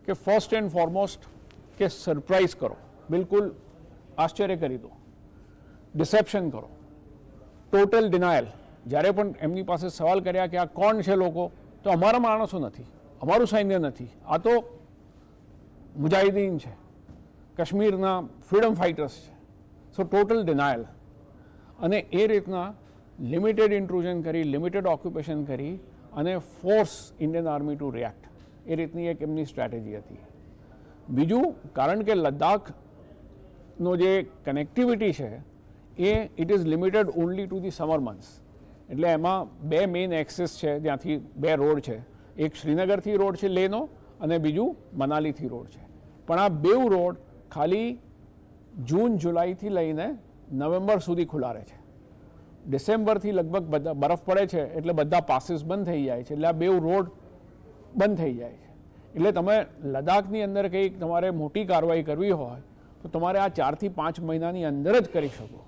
કે ફર્સ્ટ એન્ડ ફોરમોસ્ટ કે સરપ્રાઇઝ કરો, બિલકુલ આશ્ચર્ય કરી દો, ડિસેપ્શન કરો, ટોટલ ડિનાયલ. જ્યારે પણ એમની પાસે સવાલ કર્યા કે આ કોણ છે લોકો, તો અમારા માણસો નથી, અમારું સૈન્ય નથી, આ તો મુજાહિદીન છે, કાશ્મીરના ફ્રીડમ ફાઇટર્સ છે. સો ટોટલ ડિનાયલ. અને એ રીતના લિમિટેડ ઇન્ટ્રુઝન કરી, લિમિટેડ ઓક્યુપેશન કરી અને force Indian army to react, એ રીતની એક એમની સ્ટ્રેટેજી હતી. બીજું, કારણ કે લદ્દાખનો જે કનેક્ટિવિટી છે એ it is limited only to the summer months. એટલે એમાં બે મેઇન એક્સેસ છે, જ્યાંથી બે રોડ છે. એક શ્રીનગરથી રોડ છે લેહનો, અને બીજું મનાલીથી રોડ છે. પણ આ બેઉ રોડ ખાલી જૂન જુલાઈથી લઈને નવેમ્બર સુધી ખુલ્લા રહે છે. ડિસેમ્બરથી લગભગ બધા બરફ પડે છે એટલે બધા પાસીસ બંધ થઈ જાય છે, એટલે આ બેઉ રોડ બંધ થઈ જાય છે. એટલે તમે લદ્દાખની અંદર કંઈક તમારે મોટી કાર્યવાહી કરવી હોય તો તમારે આ 4 થી 5 મહિનાની અંદર જ કરી શકો.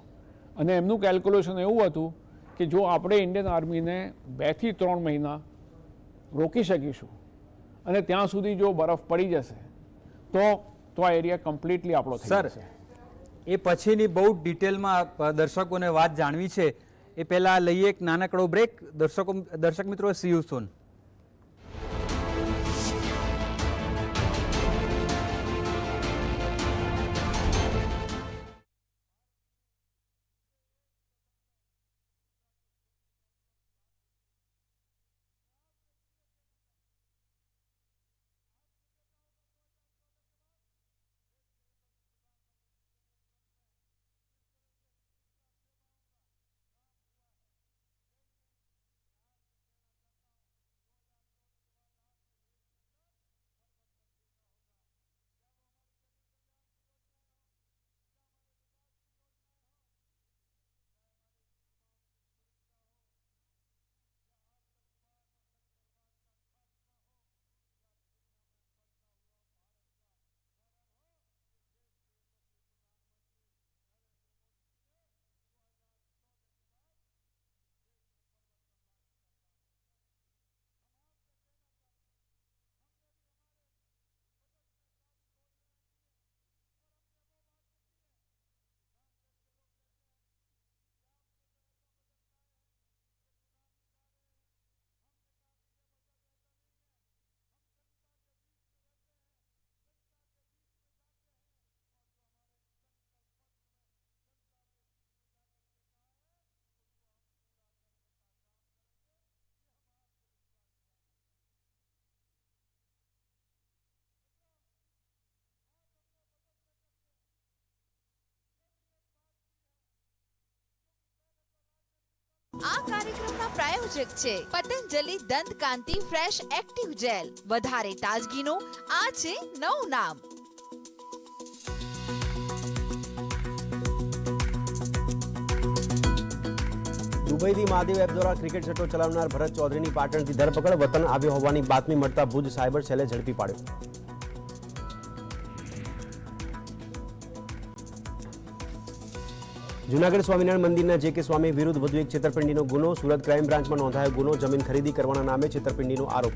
અને એમનું કેલ્ક્યુલેશન એવું હતું કે જો આપણે ઇન્ડિયન આર્મીને 2 થી 3 મહિના રોકી શકીશું અને ત્યાં સુધી જો બરફ પડી જશે તો આ એરિયા કમ્પ્લીટલી આપણો થઈ સર, જશે. એ પછીની બહુ ડિટેલમાં દર્શકોને વાત જાણવી છે. એ પહેલાં લઈએ એક નાનકડો બ્રેક. દર્શક મિત્રો, સી યુ સૂન. આ કાર્યક્રમના પ્રાયોજક છે પતંજલિ દંત કાંતિ ફ્રેશ એક્ટિવ જેલ. વધારે તાજગીનો આ છે નવું નામ. દુબઈથી મહાદેવ એપ દ્વારા ક્રિકેટ સટ્ટો ચલાવનાર ભરત ચૌધરીની પાટણથી ધરપકડ. વતન આવ્યો હોવાની બાતમી મળતા ભુજ સાયબર સેલે ઝડપી પાડ્યો. જૂનાગઢ સ્વામિનારાયણ મંદિરના જે.કે. સ્વામી વિરુદ્ધ વધુ એક છેતરપિંડીનો ગુનો. સુરત ક્રાઇમ બ્રાન્ચમાં નોંધાયો ગુનો. જમીન ખરીદી કરવાના નામે છેતરપિંડીનો આરોપ.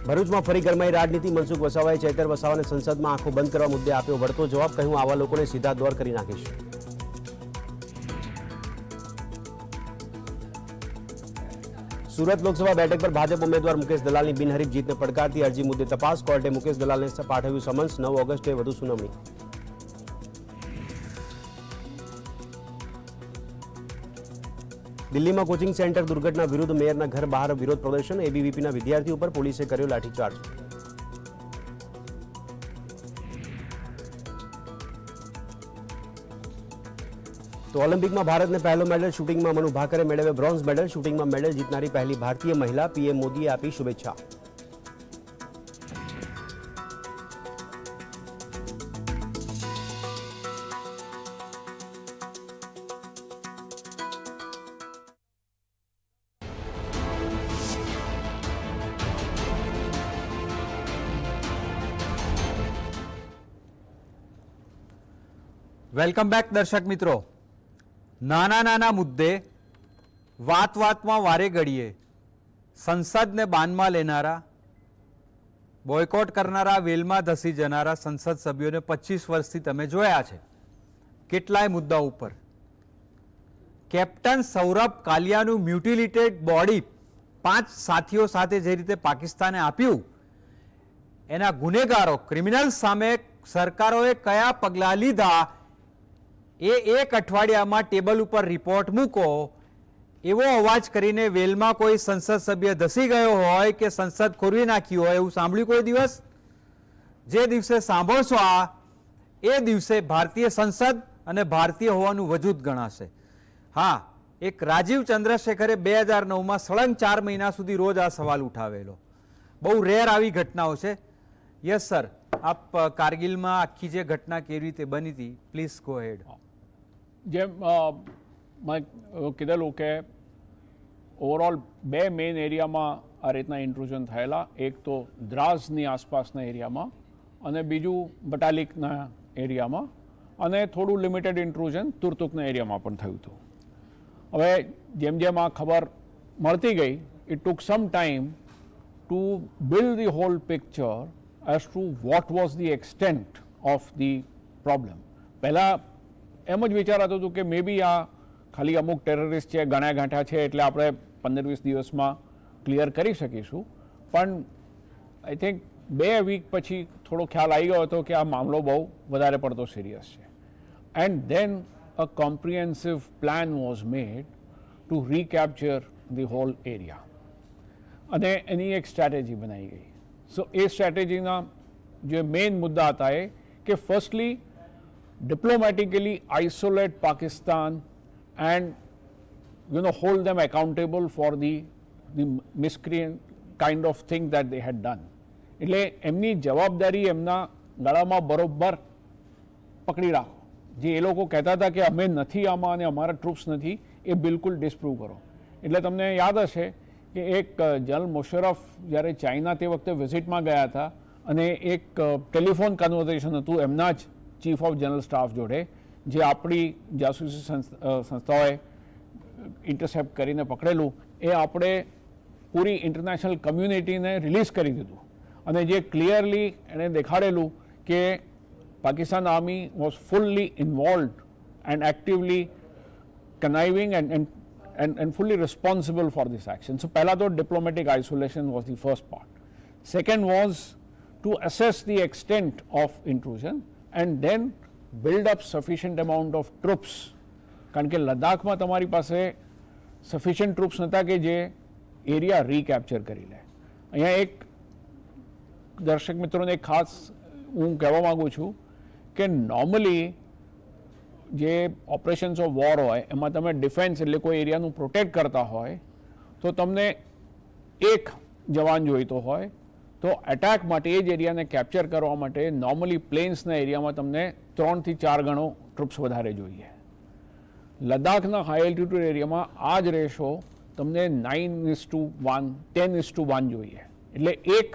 ભરૂચમાં ફરી ગરમાઈ રાજનીતિ. મનસુખ વસાવાએ ચૈતર વસાવાને સંસદમાં આંખો બંધ કરવા મુદ્દે આપ્યો વળતો જવાબ. કહ્યું, આવા લોકોને સીધા દોર કરી નાખીશ. સુરત લોકસભા બેઠક પર ભાજપ ઉમેદવાર મુકેશ દલાલની બિનહરીફ જીતને પડકારતી અરજી મુદ્દે તપાસ. કોર્ટે મુકેશ દલાલને પાઠવ્યું સમન્સ. 9 ઓગસ્ટે વધુ સુનાવણી. દિલ્હીમાં કોચિંગ સેન્ટર દુર્ઘટના વિરુદ્ધ મેયરના ઘર બહાર વિરોધ પ્રદર્શન. એબીવીપીના વિદ્યાર્થીઓ પર પોલીસે કર્યો લાઠીચાર્જ. તો ઓલિમ્પિકમાં ભારતને પહેલો મેડલ. શૂટિંગમાં મનુ ભાકરે મેળવ્યો બ્રોન્ઝ મેડલ. શૂટિંગમાં મેડલ જીતનારી પહેલી ભારતીય મહિલા. પીએમ મોદીએ આપી શુભેચ્છા. વેલકમ બેક દર્શક મિત્રો. નાના નાના મુદ્દે વાતમાં વારે ઘડીએ સંસદને બાનમાં લેનારા બોયકોટ કરનારા, વેલમાં ધસી જનારા સંસદ સભ્યોને 25 વર્ષથી તમે જોયા છે કેટલાય મુદ્દાઓ ઉપર. કેપ્ટન સૌરભ કાલિયાનું મ્યુટિલેટેડ બોડી 5 સાથીઓ સાથે જે રીતે પાકિસ્તાને આપ્યું, એના ગુનેગારો, ક્રિમિનલ્સ સામે સરકારોએ કયા પગલાં લીધા, એ 1 અઠવાડિયામાં ટેબલ ઉપર રિપોર્ટ મૂકો. એવો અવાજ કરીને વેલમાં કોઈ સંસદ સભ્ય ધસી ગયો હોય કે સંસદ ખોરવી નાખી હોય એવું સાંભળ્યું કોઈ દિવસ? જે દિવસે સાંભળશો એ દિવસે ભારતીય સંસદ અને ભારતીય હોવાનું વજૂદ ગણાશે. હા, એક રાજીવ ચંદ્રશેખરે 2009માં સળંગ 4 મહિના સુધી રોજ આ સવાલ ઉઠાવેલો. બહુ રેર આવી ઘટનાઓ છે. યસ સર, આપ કારગિલમાં આખી જે ઘટના કેવી રીતે બની હતી, પ્લીઝ ગો હેડ. જેમ મેં કીધેલું કે ઓવરઓલ 2 મેઇન એરિયામાં આ રીતના ઇન્ટ્રુઝન થયેલા. એક તો દ્રાસની આસપાસના એરિયામાં અને બીજું બટાલિકના એરિયામાં, અને થોડું લિમિટેડ ઇન્ટ્રુઝન તુર્તુકના એરિયામાં પણ થયું હતું. હવે જેમ જેમ આ ખબર મળતી ગઈ, it took some time to build the hall picture as two what was the extent of the problem. પહેલાં એમ જ વિચારાતું હતું કે મે બી આ ખાલી અમુક ટેરરિસ્ટ છે, ગણ્યા ગાંઠા છે, એટલે આપણે 15-20 દિવસમાં ક્લિયર કરી શકીશું. પણ આઈ થિંક 2 વીક પછી થોડો ખ્યાલ આવી ગયો હતો કે આ મામલો બહુ વધારે પડતો સિરિયસ છે. And then a comprehensive plan was made to recapture the whole area. અને એની એક સ્ટ્રેટેજી બનાવી ગઈ. સો એ સ્ટ્રેટેજીના જે મેઇન મુદ્દા હતા એ કે firstly diplomatically isolate Pakistan and hold them accountable for the miscreant kind of thing that they had done. એટલે એમની જવાબદારી એમના ગળામાં બરોબર પકડી રાખો. જે એ લોકો કહેતા હતા કે અમે નથી આમાં અને અમારા ટ્રુપ્સ નથી, એ બિલકુલ ડિસ્પ્રૂવ કરો. એટલે તમને યાદ હશે કે એક જનરલ મુશર્રફ જ્યારે ચાઇના તે વખતે વિઝિટમાં ગયા હતા અને એક ટેલિફોન કન્વર્ઝેશન હતું એમના જ ચીફ ઓફ જનરલ સ્ટાફ જોડે, જે આપણી જાસૂસી સંસ્થાઓએ ઇન્ટરસેપ્ટ કરીને પકડેલું, એ આપણે પૂરી ઇન્ટરનેશનલ કમ્યુનિટીને રિલીઝ કરી દીધું. અને જે ક્લિયરલી એણે દેખાડેલું કે Pakistan Army was fully involved and actively conniving and fully responsible for this action. So, પહેલા તો diplomatic isolation was the first part. Second was to assess the extent of intrusion and then build up sufficient amount of troops. કારણ કે લદ્દાખમાં તમારી પાસે sufficient troops નહોતા કે જે એરિયા રીકેપ્ચર કરી લે. અહીંયા એક દર્શક મિત્રોને ખાસ હું કહેવા માગું છું કે નોર્મલી જે ઓપરેશન્સ ઓફ વોર હોય એમાં તમે ડિફેન્સ એટલે કોઈ એરિયાનું પ્રોટેક્ટ કરતા હોય તો તમને એક જવાન જોઈતો હોય, તો એટેક માટે એ જ એરિયાને કેપ્ચર કરવા માટે નોર્મલી પ્લેન્સના એરિયામાં તમને 3 થી 4 ગણો ટ્રુપ્સ વધારે જોઈએ. લદ્દાખના હાઈ એલ્ટિટ્યુડ એરિયામાં આ જ રેશો તમને 9:1, 10:1 જોઈએ. એટલે એક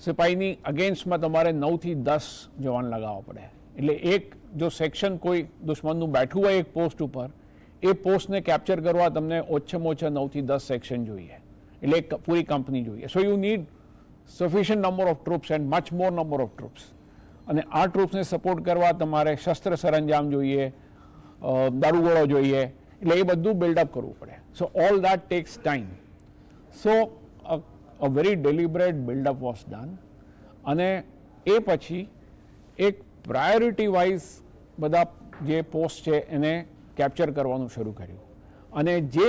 સિપાહીની અગેન્સ્ટમાં તમારે 9 થી 10 જવાન લગાવવા પડે. એટલે એક જો સેક્શન કોઈ દુશ્મનનું બેઠું હોય એક પોસ્ટ ઉપર, એ પોસ્ટને કેપ્ચર કરવા તમને ઓછામાં ઓછા 9 થી 10 સેક્શન જોઈએ. એટલે એક પૂરી કંપની જોઈએ. So you need sufficient number of troops and much more number of troops. અને આ ટ્રુપ્સને સપોર્ટ કરવા તમારે શસ્ત્ર સરંજામ જોઈએ, દારૂગોળો જોઈએ, એટલે એ બધું બિલ્ડઅપ કરવું પડે. સો all that tax time. So a very deliberate build-up was done. અને એ પછી એક પ્રાયોરિટી વાઇઝ બધા જે પોસ્ટ છે એને કેપ્ચર કરવાનું શરૂ કર્યું. અને જે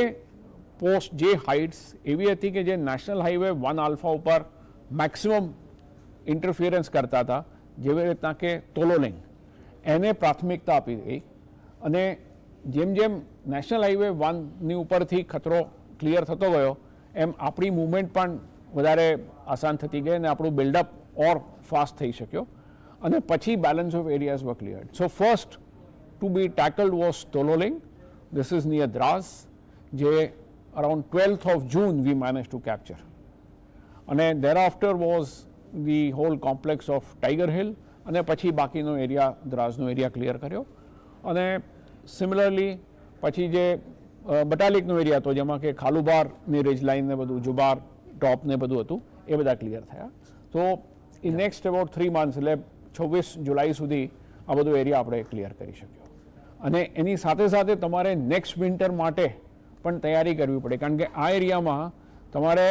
પોસ્ટ, જે હાઇટ્સ એવી હતી કે જે નેશનલ હાઈવે 1 આલ્ફા ઉપર મેક્સિમમ ઇન્ટરફિયરન્સ કરતા હતા, જેવી રીતના કે તોલોલિંગ, એને પ્રાથમિકતા આપી ગઈ. અને જેમ જેમ નેશનલ હાઈવે 1ની ઉપરથી ખતરો ક્લિયર થતો ગયો એમ આપણી મૂવમેન્ટ પણ વધારે આસાન થતી ગઈ અને આપણું બિલ્ડઅપ ઓર ફાસ્ટ થઈ શક્યો. અને પછી balance of areas were cleared. So first to be tackled was Tololing. This is near Dras, જે around 12th of June we manage to capture. અને thereafter was the whole complex of Tiger Hill, અને પછી બાકીનો area, દ્રાસનો area clear કર્યો. અને similarly પછી જે બટાલિકનો area હતો, જેમાં કે ખાલુબારની રેજ લાઇન ને બધું, જુબાર ટોપ ને બધું હતું, એ બધા ક્લિયર થયા. તો ઇન નેક્સ્ટ અબાઉટ 3 months એટલે 26 જુલાઈ સુધી આ બધો એરિયા આપણે ક્લિયર કરી શક્યો. અને એની સાથે સાથે તમારે નેક્સ્ટ વિન્ટર માટે પણ તૈયારી કરવી પડે, કારણ કે આ એરિયામાં તમારે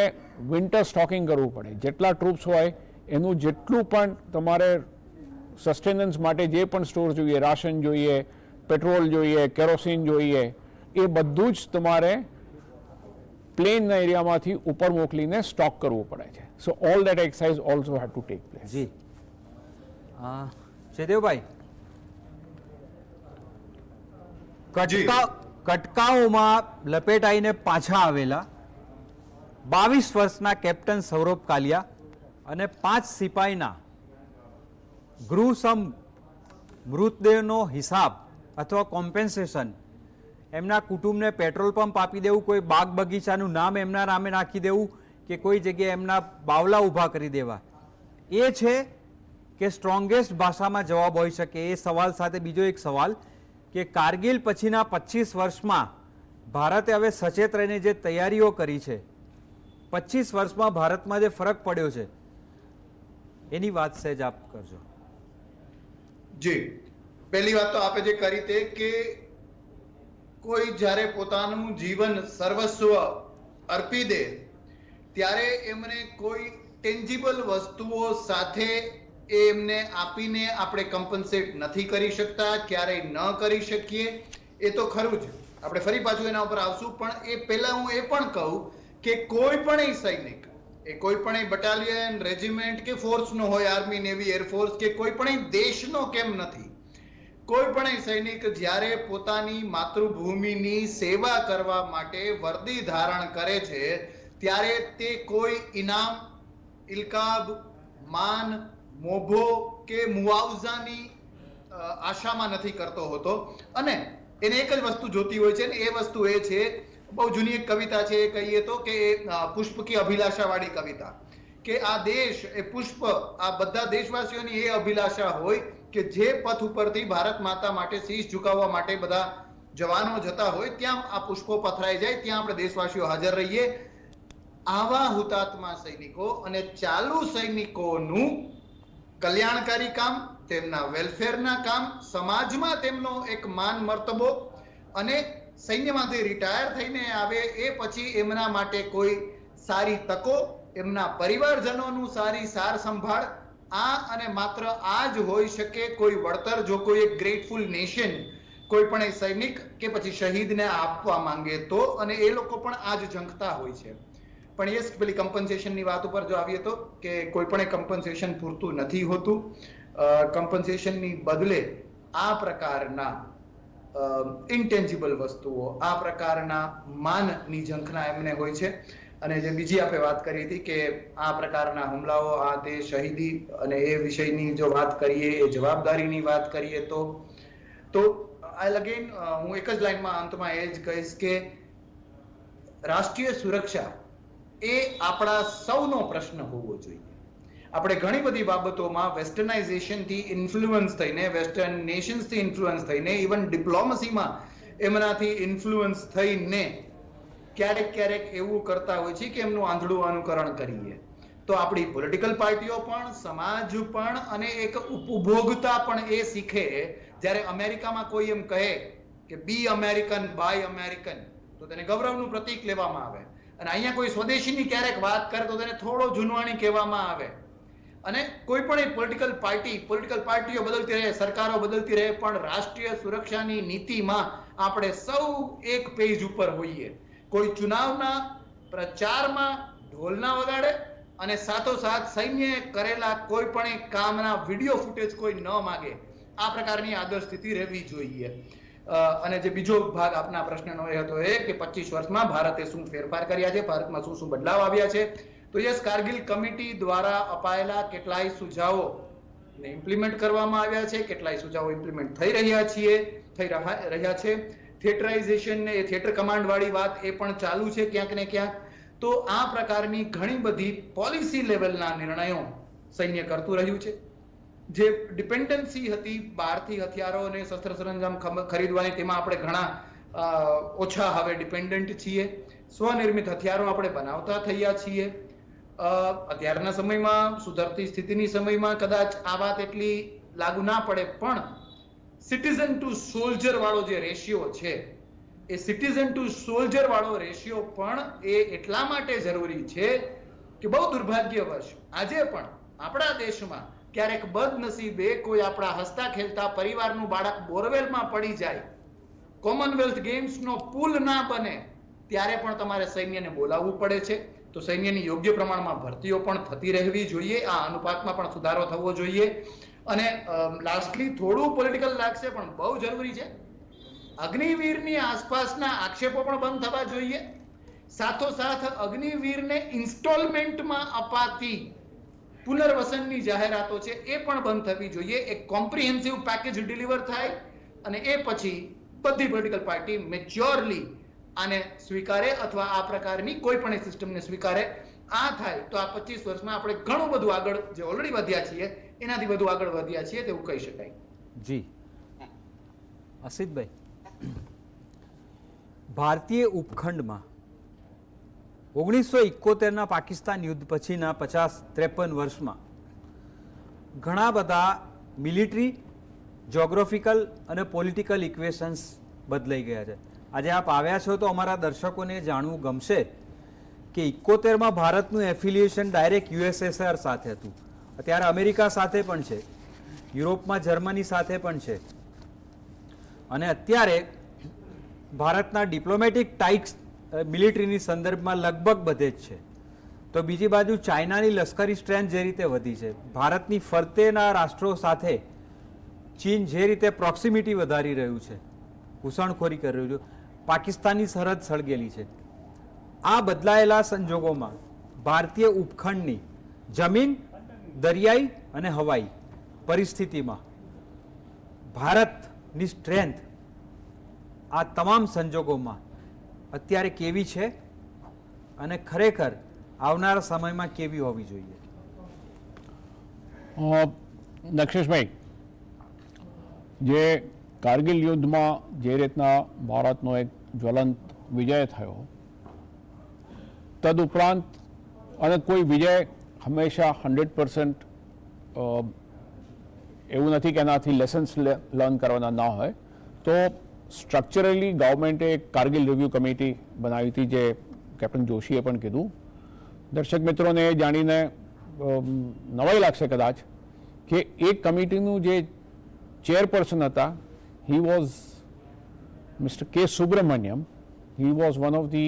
વિન્ટર સ્ટોકિંગ કરવું પડે. જેટલા ટ્રૂપ્સ હોય એનું જેટલું પણ તમારે સસ્ટેનન્સ માટે જે પણ સ્ટોર જોઈએ, રાશન જોઈએ, પેટ્રોલ જોઈએ, કેરોસીન જોઈએ, એ બધું જ તમારે પ્લેનના એરિયામાંથી ઉપર મોકલીને સ્ટોક કરવું પડે છે. So all that exercise also had to take place. જી જયદેવભાઈ, કટકાઓમાં લપેટાઈને પાછા આવેલા 22 વર્ષના કેપ્ટન સૌરભ કાલિયા અને 5 સિપાહીના gruesome મૃતદેહનો હિસાબ અથવા કોમ્પેન્સેશન, એમના કુટુંબને પેટ્રોલ પંપ આપી દેવું, કોઈ બાગ બગીચાનું નામ એમના નામે નાખી દેવું કે કોઈ જગ્યાએ એમના બાવલા ઊભા કરી દેવા, એ છે કે સ્ટ્રોંગેસ્ટ ભાષામાં જવાબ હોઈ શકે? એ સવાલ સાથે બીજો એક સવાલ કે કારગિલ પછીના 25 વર્ષમાં ભારતે હવે સચેત રહીને જે તૈયારીઓ કરી છે, 25 વર્ષમાં ભારતમાં જે ફરક પડ્યો છે એની વાત સહેજ આપ કરજો. જી, પહેલી વાત તો આપે જે કરી તે કે કોઈ જ્યારે પોતાનું જીવન સર્વસ્વ અર્પી દે ત્યારે એમને કોઈ ટેન્જિબલ વસ્તુઓ સાથે એમને આપીને આપણે કમ્પન્સેટ નથી કરી શકતા, ક્યારેય ન કરી શકીએ. એ તો ખરું જ, આપણે ફરી પાછું એના ઉપર આવશું. પણ એ પહેલા હું એ પણ કહું કે કોઈ પણ સૈનિક, એ કોઈ પણ બટાલિયન, રેજિમેન્ટ કે ફોર્સનો હોય, આર્મી, નેવી, એરફોર્સ કે કોઈ પણ દેશનો કેમ નથી, કોઈ પણ સૈનિક જ્યારે પોતાની માતૃભૂમિની સેવા કરવા માટે વર્દી ધારણ કરે છે ત્યારે તે કોઈ ઇનામ, ઇલકાબ, માન, મોભો કે મુઆવઝાની આશામાં નથી કરતો હોતો. અને એને એક જ વસ્તુ જોતી હોય છે, ને એ વસ્તુ એ છે, બહુ જૂની એક કવિતા છે, એ કહીએ તો કે પુષ્પ કી અભિલાષા વાળી કવિતા, કે આ દેશ, એ પુષ્પ, આ બધા દેશવાસીઓની એ અભિલાષા હોય કે જે પથ ઉપરથી ભારત માતા માટે શીશ ઝુકાવવા માટે બધા જવાનો જતા હોય ત્યાં આ પુષ્પો પથરાઈ જાય, ત્યાં આપણે દેશવાસીઓ હાજર રહીએ. આવા હુતાત્મા સૈનિકો અને ચાલુ સૈનિકોનું કલ્યાણકારી કામ, તેમના વેલફેરના કામ, સમાજમાં તેમનો એક માન મર્તબો, અને સૈન્યમાંથી રિટાયર થઈને આવે એ પછી એમના માટે કોઈ સારી તકો, એમના પરિવારજનોનું સારી સાર સંભાળ, આ અને માત્ર આ જ હોઈ શકે કોઈ વળતર જો કોઈ એક ગ્રેટફુલ નેશન કોઈ પણ સૈનિક કે પછી શહીદને આપવા માંગે તો. અને એ લોકો પણ આ જ ઝંખતા હોય છે. પણ યસ, પેલી કમ્પન્સેશનની વાત ઉપર જો આવીએ તો કે કોઈ પણ કમ્પન્સેશન પૂરતું નથી હોતું. કમ્પન્સેશનની બદલે આ પ્રકારના ઇન્ટેન્જિબલ વસ્તુઓ, આ પ્રકારના માનની ઝંખના એમને હોય છે. અને જે બીજી આપણે વાત કરી હતી કે આ પ્રકારના હુમલાઓ, આ તે શહીદી અને એ વિષયની જો વાત કરીએ, એ જવાબદારીની વાત કરીએ તો આઈ અગેન હું એક જ લાઈનમાં અંતમાં એ જ કહીશ કે રાષ્ટ્રીય સુરક્ષા એ આપણા સૌનો પ્રશ્ન હોવો જોઈએ. આપણે ઘણી બધી બાબતોમાં વેસ્ટર્નાઇઝેશનથી ઇન્ફ્લુઅન્સ થઈને, વેસ્ટર્ન નેશન્સથી ઇન્ફ્લુઅન્સ થઈને, ઇવન ડિપ્લોમસીમાં એમનાથી ઇન્ફ્લુઅન્સ થઈને ક્યારેક એવું કરતા હોય છે કે એમનું આંધળું અનુકરણ કરીએ. તો આપણી પોલિટિકલ પાર્ટીઓ પણ, સમાજ પણ અને એક ઉપભોગતા પણ એ શીખે જ્યારે અમેરિકામાં કોઈ એમ કહે કે બી અમેરિકન, બાય અમેરિકન, તો તેને ગૌરવનું પ્રતીક લેવામાં આવે. અને અહીંયા કોઈ સ્વદેશીની ક્યારેક વાત કરે તો તેને થોડો જૂનવાણી કહેવામાં આવે. અને કોઈ પણ પોલિટિકલ પાર્ટીઓ બદલતી રહે, સરકારો બદલતી રહે, પણ રાષ્ટ્રીય સુરક્ષાની નીતિમાં આપણે સૌ એક પેજ ઉપર હોઈએ. કોઈ ચુનાવના પ્રચારમાં ઢોલના વગાડે અને સાથોસાથ સૈન્યએ કરેલા કોઈ પણ કામના વિડીયો ફૂટેજ કોઈ ન માગે, આ પ્રકારની આદર્શ સ્થિતિ રહેવી જોઈએ. અને જે બીજો ભાગ આપના પ્રશ્નનો એ હતો એ કે 25 વર્ષમાં ભારતે શું ફેરફાર કર્યા છે, ભારતમાં શું બદલાવ આવ્યા છે. તો યસ, કારગિલ કમિટી દ્વારા અપાયેલા કેટલાય સુઝાવો ઇમ્પ્લિમેન્ટ કરવામાં આવ્યા છે, કેટલાય સુઝાવો ઇમ્પ્લિમેન્ટ થઈ રહ્યા છે. થિયેટરાઇઝેશન ને એ થિયેટર કમાન્ડ વાળી વાત એ પણ ચાલુ છે ક્યાંક ને ક્યાંક. તો આ પ્રકારની ઘણી બધી પોલિસી લેવલના નિર્ણયો સૈન્ય કરતું રહ્યું છે. જે ડિપેન્ડન્સી હતી બહારથી હથિયારો અને શસ્ત્ર સરંજામ ખરીદવાની, તેમાં આપણે ઘણા ઓછા હવે ડિપેન્ડન્ટ છીએ. સ્વનિર્મિત હથિયારો આપણે બનાવતા થયા છીએ. અત્યારના સમયમાં સુધરતી સ્થિતિની સમયમાં કદાચ આ વાત એટલી લાગુ ના પડે, પણ સિટીઝન ટુ સોલ્જર વાળો જે રેશિયો છે, એ સિટીઝન ટુ સોલ્જર વાળો રેશિયો પણ એ એટલા માટે જરૂરી છે કે બહુ દુર્ભાગ્યવશ આજે પણ આપણા દેશમાં ક્યારેક બદનસીબે કોઈ આપણા હસતા ખેલતા પરિવારનું બાળક બોરવેલમાં પડી જાય, કોમનવેલ્થ ગેમ્સનો પુલ ના બને, ત્યારે પણ તમારે સૈન્યને બોલાવવું પડે છે. તો સૈન્યની યોગ્ય પ્રમાણમાં ભરતીઓ પણ થતી રહેવી જોઈએ, આ અનુપાતમાં પણ સુધારો થવો જોઈએ. અને લાસ્ટલી થોડું પોલિટિકલ લાગશે પણ બહુ જરૂરી છે, અગ્નિવીરની આસપાસના આક્ષેપો પણ બંધ થવા જોઈએ. સાથોસાથ અગ્નિવીરને ઇન્સ્ટોલમેન્ટમાં અપાતી પુનર્વસનની જાહેરાતો છે એ પણ બંધ થવી જોઈએ. એક કોમ્પ્રિહેન્સિવ પેકેજ ડિલિવર થાય અને એ પછી બધી પોલિટિકલ પાર્ટી મેચ્યોરલી આને સ્વીકારે અથવા આ પ્રકારની કોઈ પણ સિસ્ટમને સ્વીકારે. આ થાય તો આ 25 વર્ષમાં આપણે ઘણું બધું આગળ જે ઓલરેડી વધ્યા છીએ એનાથી વધુ આગળ વધ્યા છીએ તેવું કહી શકાય. જી અસિતભાઈ, ભારતીય ઉપખંડમાં 1971ના પાકિસ્તાન યુદ્ધ પછીના 53 વર્ષમાં ઘણા બધા મિલિટરી, જ્યોગ્રાફિકલ અને પોલિટિકલ ઇક્વેશન્સ બદલાઈ ગયા છે. આજે આપ આવ્યા છો તો અમારા દર્શકોને જાણવું ગમશે કે 71માં ભારતનું એફિલિએશન ડાયરેક્ટ યુએસએસઆર સાથે હતું, અત્યારે અમેરિકા સાથે પણ છે, યુરોપમાં જર્મની સાથે પણ છે, અને અત્યારે ભારતના ડિપ્લોમેટિક ટાઇક્સ મિલિટરીની સંદર્ભમાં લગભગ બધે જ છે. તો બીજી બાજુ ચાઇનાની લશ્કરી સ્ટ્રેન્થ જે રીતે વધી છે, ભારતની ફરતેના રાષ્ટ્રો સાથે ચીન જે રીતે પ્રોક્સિમિટી વધારી રહ્યું છે, ઘૂસણખોરી કરી રહ્યું છે, પાકિસ્તાનની સરહદ સળગેલી છે, આ બદલાયેલા સંજોગોમાં ભારતીય ઉપખંડની જમીન, દરિયાઈ અને હવાઈ પરિસ્થિતિમાં ભારતની સ્ટ્રેન્થ આ તમામ સંજોગોમાં અત્યારે કેવી છે અને ખરેખર આવનારા સમયમાં કેવી હોવી જોઈએ? દક્ષેશભાઈ, જે કારગિલ યુદ્ધમાં જે રીતના ભારતનો એક જ્વલંત વિજય થયો, તદુપરાંત અને કોઈ વિજય હંમેશા 100% એવું નથી કે એનાથી લેસન્સ લર્ન કરવાના ના હોય, તો સ્ટ્રક્ચરલી ગવર્મેન્ટે એક કારગિલ રિવ્યૂ કમિટી બનાવી હતી, જે કેપ્ટન જોશીએ પણ કીધું. દર્શક મિત્રોને એ જાણીને નવાઈ લાગશે કદાચ કે એ કમિટીનું જે ચેરપર્સન હતા, he was Mr. K. Subramaniam. He was one of the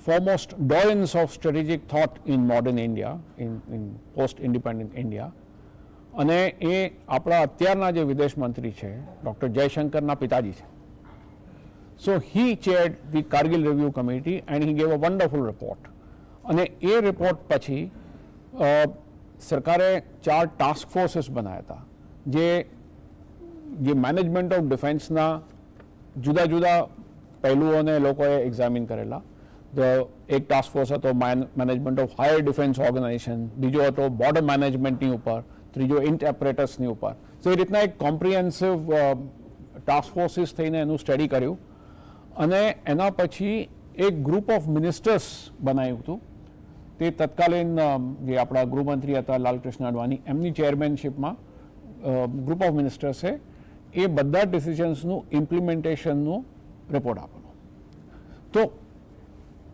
foremost doyens of strategic thought in modern India, in post-independent India. અને એ આપણા અત્યારના જે વિદેશ મંત્રી છે ડૉક્ટર જયશંકરના પિતાજી છે. So he chaired the Kargil review committee and he gave a wonderful report. અને એ રિપોર્ટ પછી સરકારે 4 ટાસ્ક ફોર્સીસ બનાવ્યા હતા, જે મેનેજમેન્ટ ઓફ ડિફેન્સના જુદા જુદા પહેલુઓને લોકોએ એક્ઝામિન કરેલા. એક ટાસ્ક ફોર્સ હતો management of higher defence organisation, બીજો હતો બોર્ડર મેનેજમેન્ટની ઉપર, ત્રીજો ઇન્ટરપ્રેટર્સની ઉપર. સો એ રીતના એક કોમ્પ્રિહેન્સિવ ટાસ્ક ફોર્સીસ થઈને એનું સ્ટડી કર્યું. અને એના પછી એક ગ્રુપ ઓફ મિનિસ્ટર્સ બનાવ્યું હતું. તે તત્કાલીન જે આપણા ગૃહમંત્રી હતા લાલકૃષ્ણ અડવાણી, એમની ચેરમેનશીપમાં ગ્રુપ ઓફ મિનિસ્ટર્સે એ બધા ડિસિઝન્સનું ઇમ્પ્લિમેન્ટેશનનું રિપોર્ટ આપેલો. તો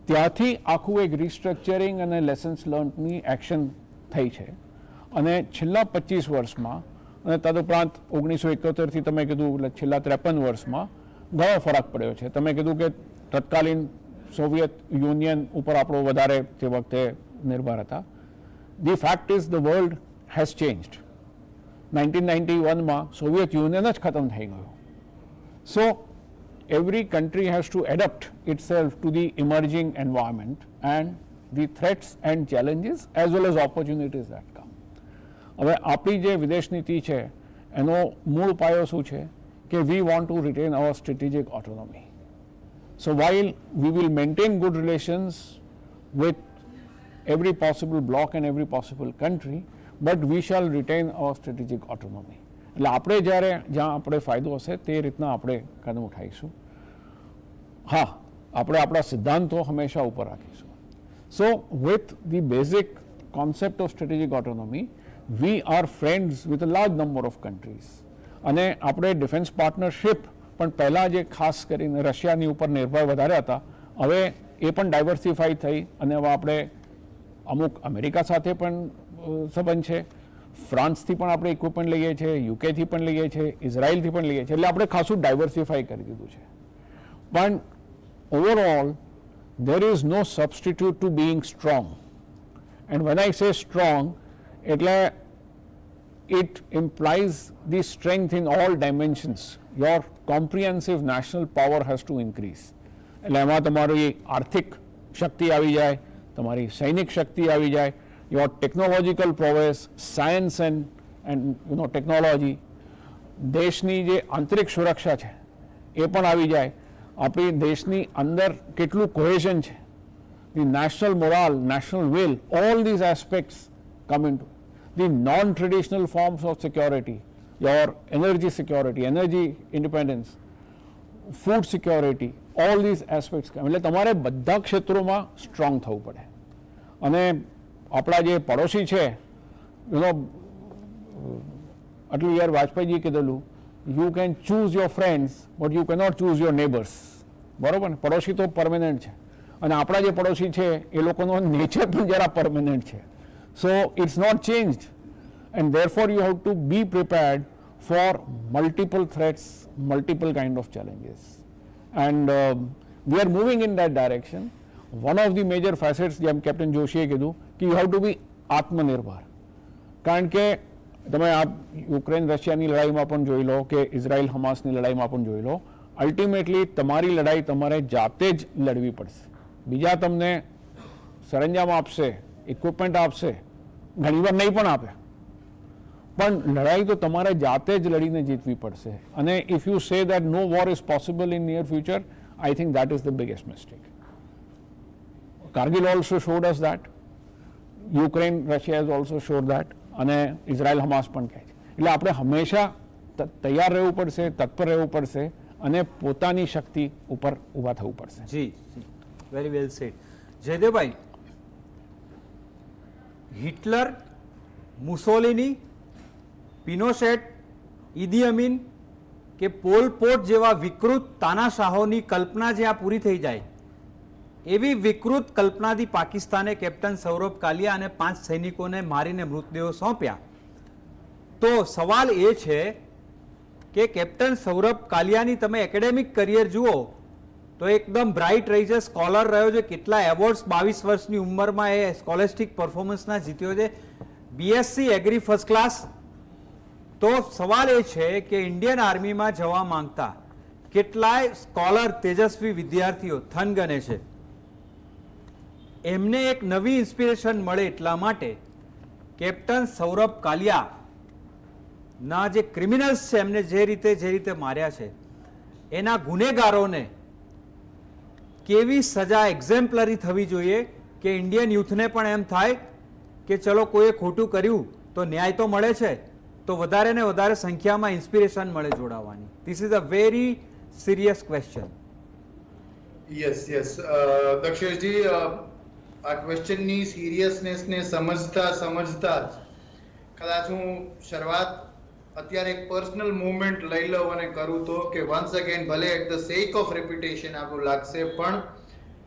ત્યાંથી આખું એક રિસ્ટ્રક્ચરિંગ અને લેસન્સ લર્નની એક્શન થઈ છે. અને છેલ્લા 25 વર્ષમાં અને તદુપરાંત 1971થી તમે કીધું એટલે છેલ્લા 53 વર્ષમાં ઘણો ફરક પડ્યો છે. તમે કીધું કે તત્કાલીન સોવિયત યુનિયન ઉપર આપણો વધારે તે વખતે નિર્ભર હતા. The fact is the world has changed. 1991માં સોવિયત યુનિયન જ ખતમ થઈ ગયું. સો every country has to adapt itself to the emerging environment and the threats and challenges as well as opportunities that come. હવે આપણી જે વિદેશ નીતિ છે એનો મૂળ પાયો શું છે કે we want to retain our strategic autonomy. So while we will maintain good relations with every possible bloc and every possible country, but we shall retain our strategic autonomy. એટલે આપણે જ્યારે જ્યાં આપણે ફાયદો હશે તે રીતના આપણે કદમ ઉઠાવીશું. હા, આપણે આપણા સિદ્ધાંતો હંમેશા ઉપર રાખીશું. So with the basic concept of strategic autonomy, we are friends with a large number of countries. અને આપણે ડિફેન્સ પાર્ટનરશિપ પણ પહેલાં જે ખાસ કરીને રશિયાની ઉપર નિર્ભર વધારે હતા, હવે એ પણ ડાયવર્સિફાઈ થઈ અને હવે આપણે અમુક અમેરિકા સાથે પણ સંબંધ છે, ફ્રાન્સથી પણ આપણે ઇક્વિપમેન્ટ લઈએ છીએ, યુકેથી પણ લઈએ છીએ, ઇઝરાયલથી પણ લઈએ છીએ, એટલે આપણે ખાસું ડાયવર્સિફાઈ કરી દીધું છે. પણ overall there is no substitute to being strong. And when I say strong, it implies the strength in all dimensions. Your comprehensive national power has to increase. એટલે એમાં તમારી આર્થિક શક્તિ આવી જાય, તમારી સૈનિક શક્તિ આવી જાય, your technological prowess, science and technology, દેશની જે આંતરિક સુરક્ષા છે એ પણ આવી જાય, આપણી દેશની અંદર કેટલું કોહેઝન છે, the national morale, national will, all these aspects come into the non-traditional forms of security, your energy security, energy independence, food security, all these aspects come. એટલે તમારે બધા ક્ષેત્રોમાં સ્ટ્રોંગ થવું પડે. અને આપણા જે પડોશી છે, અટલ બિહારી વાજપેયીજીએ કીધેલું, you can choose your friends but you cannot choose your neighbors. બરોબર ને? પડોશી તો પરમેનન્ટ છે અને આપણા જે પડોશી છે એ લોકોનો નેચર પણ જરા પરમેનન્ટ છે. So it's not changed and therefore you have to be prepared for multiple threats, multiple kind of challenges, and we are moving in that direction. One of the major facets, જેમ captain જોશીએ કીધું, કે you have to બી આત્મનિર્ભર. કારણ કે તમે આ Ukraine રશિયાની લડાઈમાં પણ જોઈ લો કે ઇઝરાયલ હમાસની લડાઈમાં પણ જોઈ લો, અલ્ટિમેટલી તમારી લડાઈ તમારે જાતે જ લડવી પડશે. બીજા તમને સરંજામ આપશે, ઇક્વિપમેન્ટ આપશે, ઘણીવાર નહીં પણ આપે, પણ લડાઈ તો તમારે જાતે જ લડીને જીતવી પડશે. અને if you say that no war is possible in near future, I think that is the biggest mistake. Kargil also showed us that, Ukraine Russia is also showed that, અને ઇઝરાયલ હમાસ પણ કહે છે. એટલે આપણે હંમેશા તૈયાર રહેવું પડશે, તત્પર રહેવું પડશે અને પોતાની શક્તિ ઉપર ઊભા થવું પડશે. જી, very well said. Jaydevbhai, Hitler, Mussolini, Pinochet, Idi Amin કે પોલ પોટ જેવા વિકૃત તાનાશાહોની કલ્પના જે આ પૂરી થઈ જાય, એવી વિકૃત કલ્પનાથી પાકિસ્તાને કેપ્ટન સૌરભ કાલિયા અને 5 સૈનિકોને મારીને મૃતદેહો સોંપ્યા. તો સવાલ એ છે કે કેપ્ટન સૌરભ કાલિયાની તમે એકેડેમિક કરિયર જુઓ તો એકદમ બ્રાઇટ રહી છે, સ્કોલર રહ્યો છે, કેટલા એવોર્ડ્સ 22 વર્ષની ઉંમરમાં એ સ્કોલેસ્ટિક પરફોર્મન્સના જીત્યો છે, બીએસસી એગ્રી ફર્સ્ટ ક્લાસ. તો સવાલ એ છે કે ઇન્ડિયન આર્મીમાં જવા માંગતા કેટલાય સ્કોલર તેજસ્વી વિદ્યાર્થીઓ થનગને છે, એમને એક નવી ઇન્સ્પિરેશન મળે એટલા માટે કેપ્ટન સૌરભ કાલિયા ના જે ક્રિમિનલ્સ છે એમને જે રીતે માર્યા છે, એના ગુનેગારોને કેવી સજા એક્ઝેમ્પલરી થવી જોઈએ કે ઇન્ડિયન યુથને પણ એમ થાય કે ચલો કોઈએ ખોટું કર્યું તો ન્યાય તો મળે છે, તો વધારે ને વધારે સંખ્યામાં ઇન્સ્પિરેશન મળે જોડાવાની. This is a very serious question. Yes દક્ષેશજી, આ ક્વેશ્ચનની સિરિયસનેસને સમજતા જ કદાચ હું શરૂઆત અત્યારે એક પર્સનલ મુવમેન્ટ લઈ લઉં અને કરું તો કે વન્સ અગેન, ભલે at the sake of reputation આપણું લાગશે, પણ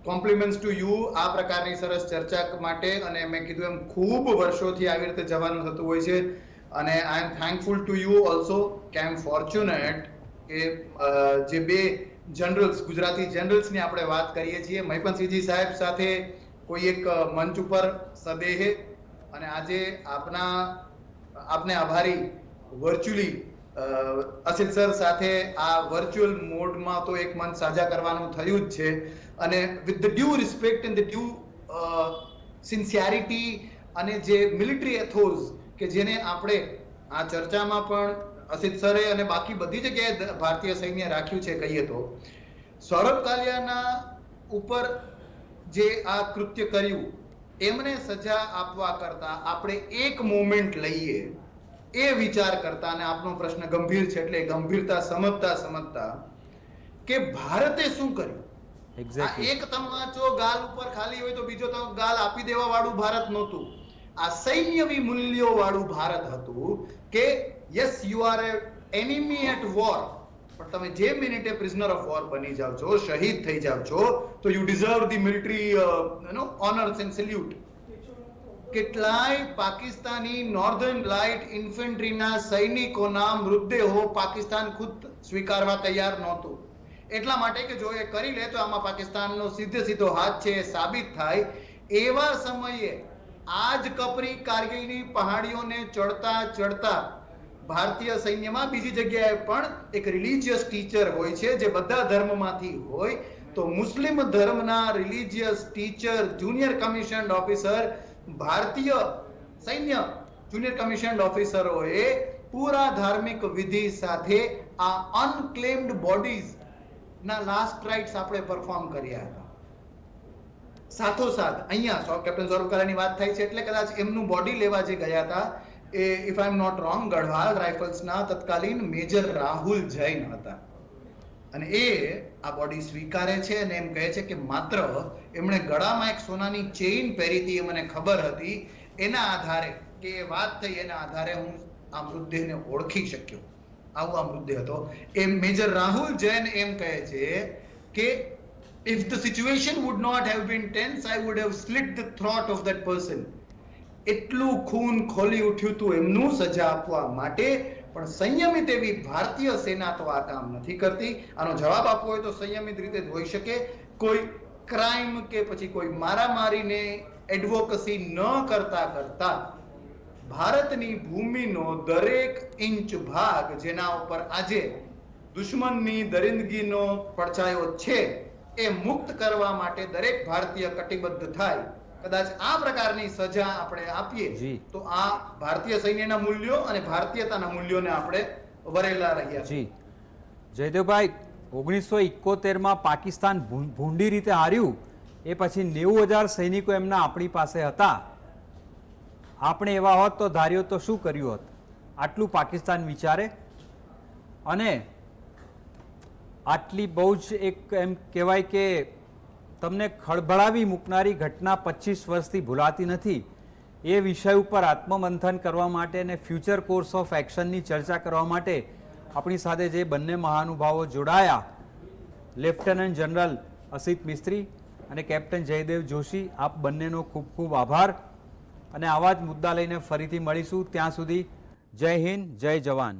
કોમ્પ્લિમેન્ટ્સ ટુ યુ આ પ્રકારની સરસ ચર્ચા માટે. અને મેં કીધું એમ ખૂબ વર્ષોથી આવી રીતે જવાનું થતું હોય છે અને I am thankful to you also કે આઈ એમ ફોર્ચ્યુનેટ કે જે બે જનરલ્સ, ગુજરાતી જનરલ્સની આપણે વાત કરીએ છીએ, મહિપતસિંહજી સાહેબ સાથે કોઈ એક મંચ ઉપર સદેહે, અને આજે આપને આભારી વર્ચ્યુઅલી અસિત સર સાથે આ વર્ચ્યુઅલ મોડમાં તો એક મંચ સાજા કરવાનું થયું જ છે. અને with the due respect and the due sincerity અને જે મિલિટરી એથોઝ કે જેને આપણે આ ચર્ચામાં પણ અસિત સરે અને બાકી બધી જગ્યાએ ભારતીય સૈન્ય રાખ્યું છે, કહીએ તો સૌરભ કાલિયાના ઉપર જે આ કૃત્ય કર્યું એમને સજા આપવા કરતા આપણે એક મોમેન્ટ લઈએ એ વિચાર કરતા, અને આપનો પ્રશ્ન ગંભીર છે એટલે ગંભીરતા સમજતા કે ભારતે શું કર્યું, Exactly. એક તમાચો ગાલ ઉપર ખાલી હોય તો બીજો તો ગાલ આપી દેવા વાળું ભારત નહોતું. આ સૈન્યવી મૂલ્યો વાળું ભારત હતું કે yes you are enemy at war, પણ તમે જે મિનિટે પ્રિઝનર ઓફ વોર બની જાવ છો, શહીદ થઈ જાવ છો, તો you deserve the military honours and salute. કેટલાય પાકિસ્તાની નોર્ધન લાઇટ ઇન્ફેન્ટ્રીના સૈનિકોના મૃતદેહો પાકિસ્તાન ખુદ સ્વીકારવા તૈયાર નહોતું. એટલા માટે કે જો એ કરી લે તો આમાં પાકિસ્તાનનો સીધો હાથ છે એ સાબિત થાય. એવા સમયે આજ કપરી કારગિલની પહાડીઓને ચડતા ચડતા ભારતીય સૈન્યમાં બીજી જગ્યાએ પણ એક રિલિજિયસ ટીચર હોય છે જે બધા ધર્મમાંથી હોય. તો મુસ્લિમ ધર્મના religious teacher junior commissioned officer ભારતીય સૈન્ય જુનિયર કમિશન્ડ ઓફિસરોએ પૂરા ધાર્મિક વિધિ સાથે આ અનક્લેમ્ડ બોડીઝ ના લાસ્ટ રાઇટ્સ આપણે પરફોર્મ કર્યા હતા. સાથોસાથ અહીંયા કેપ્ટન સૌરભ કાલાની વાત થાય છે એટલે કદાચ એમનું બોડી લેવા જે ગયા હતા એ if I am not wrong Garhwal રાઇફલ્સના તત્કાલીન મેજર રાહુલ જૈન હતા. અને એ આ બોડી સ્વીકારે છે અને એમ કહે છે કે માત્ર એમણે ગળામાં એક સોનાની ચેઇન પહેરી હતી એ મને ખબર હતી, એના આધારે કે એ વાત થઈ એના આધારે હું આ મૃતદેહને ઓળખી શક્યો. આવો આ મૃતદેહ હતો. એ મેજર રાહુલ જૈન એમ કહે છે કે if the situation would not have been tense, I would have slit the throat of that person. એટલું ખૂન ખોલી ઉઠ્યું હતું એમનું સજા આપવા માટે, પણ સંયમિત એવી ભારતીય સેના તો આ કામ નથી કરતી. આનો જવાબ આપવો હોય તો સંયમિત રીતે જ હોઈ શકે. કોઈ ક્રાઇમ કે પછી કોઈ મારામારીને એડવોકસી ન કરતા ભારતની ભૂમિનો દરેક ઇંચ ભાગ જેના ઉપર આજે દુશ્મનની દરિંદગીનો પડછાયો છે એ મુક્ત કરવા માટે દરેક ભારતીય કટિબદ્ધ થાય. કદાચ આ પ્રકારની સજા આપણે આપીએ તો આ ભારતીય સૈન્યના મૂલ્યો અને ભારતીયતાના મૂલ્યોને આપણે વરેલા રહ્યા. જી જયદેવભાઈ, 1971માં પાકિસ્તાન ભૂંડી રીતે હાર્યું એ પછી 90,000 સૈનિકો એમના આપણી પાસે હતા. આપણે એવા હોત તો ધાર્યો તો શું કર્યું હોત? આટલું પાકિસ્તાન વિચારે અને આટલી બહુ જ એક એમ કહેવાય કે તમને ખળભળાવી મૂકનારી ઘટના 25 વર્ષથી ભૂલાતી નથી. એ વિષય ઉપર આત્મમંથન કરવા માટે અને ફ્યુચર કોર્સ ઓફ એક્શનની ચર્ચા કરવા માટે આપણી સાથે જે બંને મહાનુભાવો જોડાયા, લેફ્ટનન્ટ જનરલ અસિત મિસ્ત્રી અને કેપ્ટન જયદેવ જોશી, આપ બંનેનો ખૂબ ખૂબ આભાર. અને આવા જ મુદ્દા લઈને ફરીથી મળીશું. ત્યાં સુધી જય હિન્દ, જય જવાન.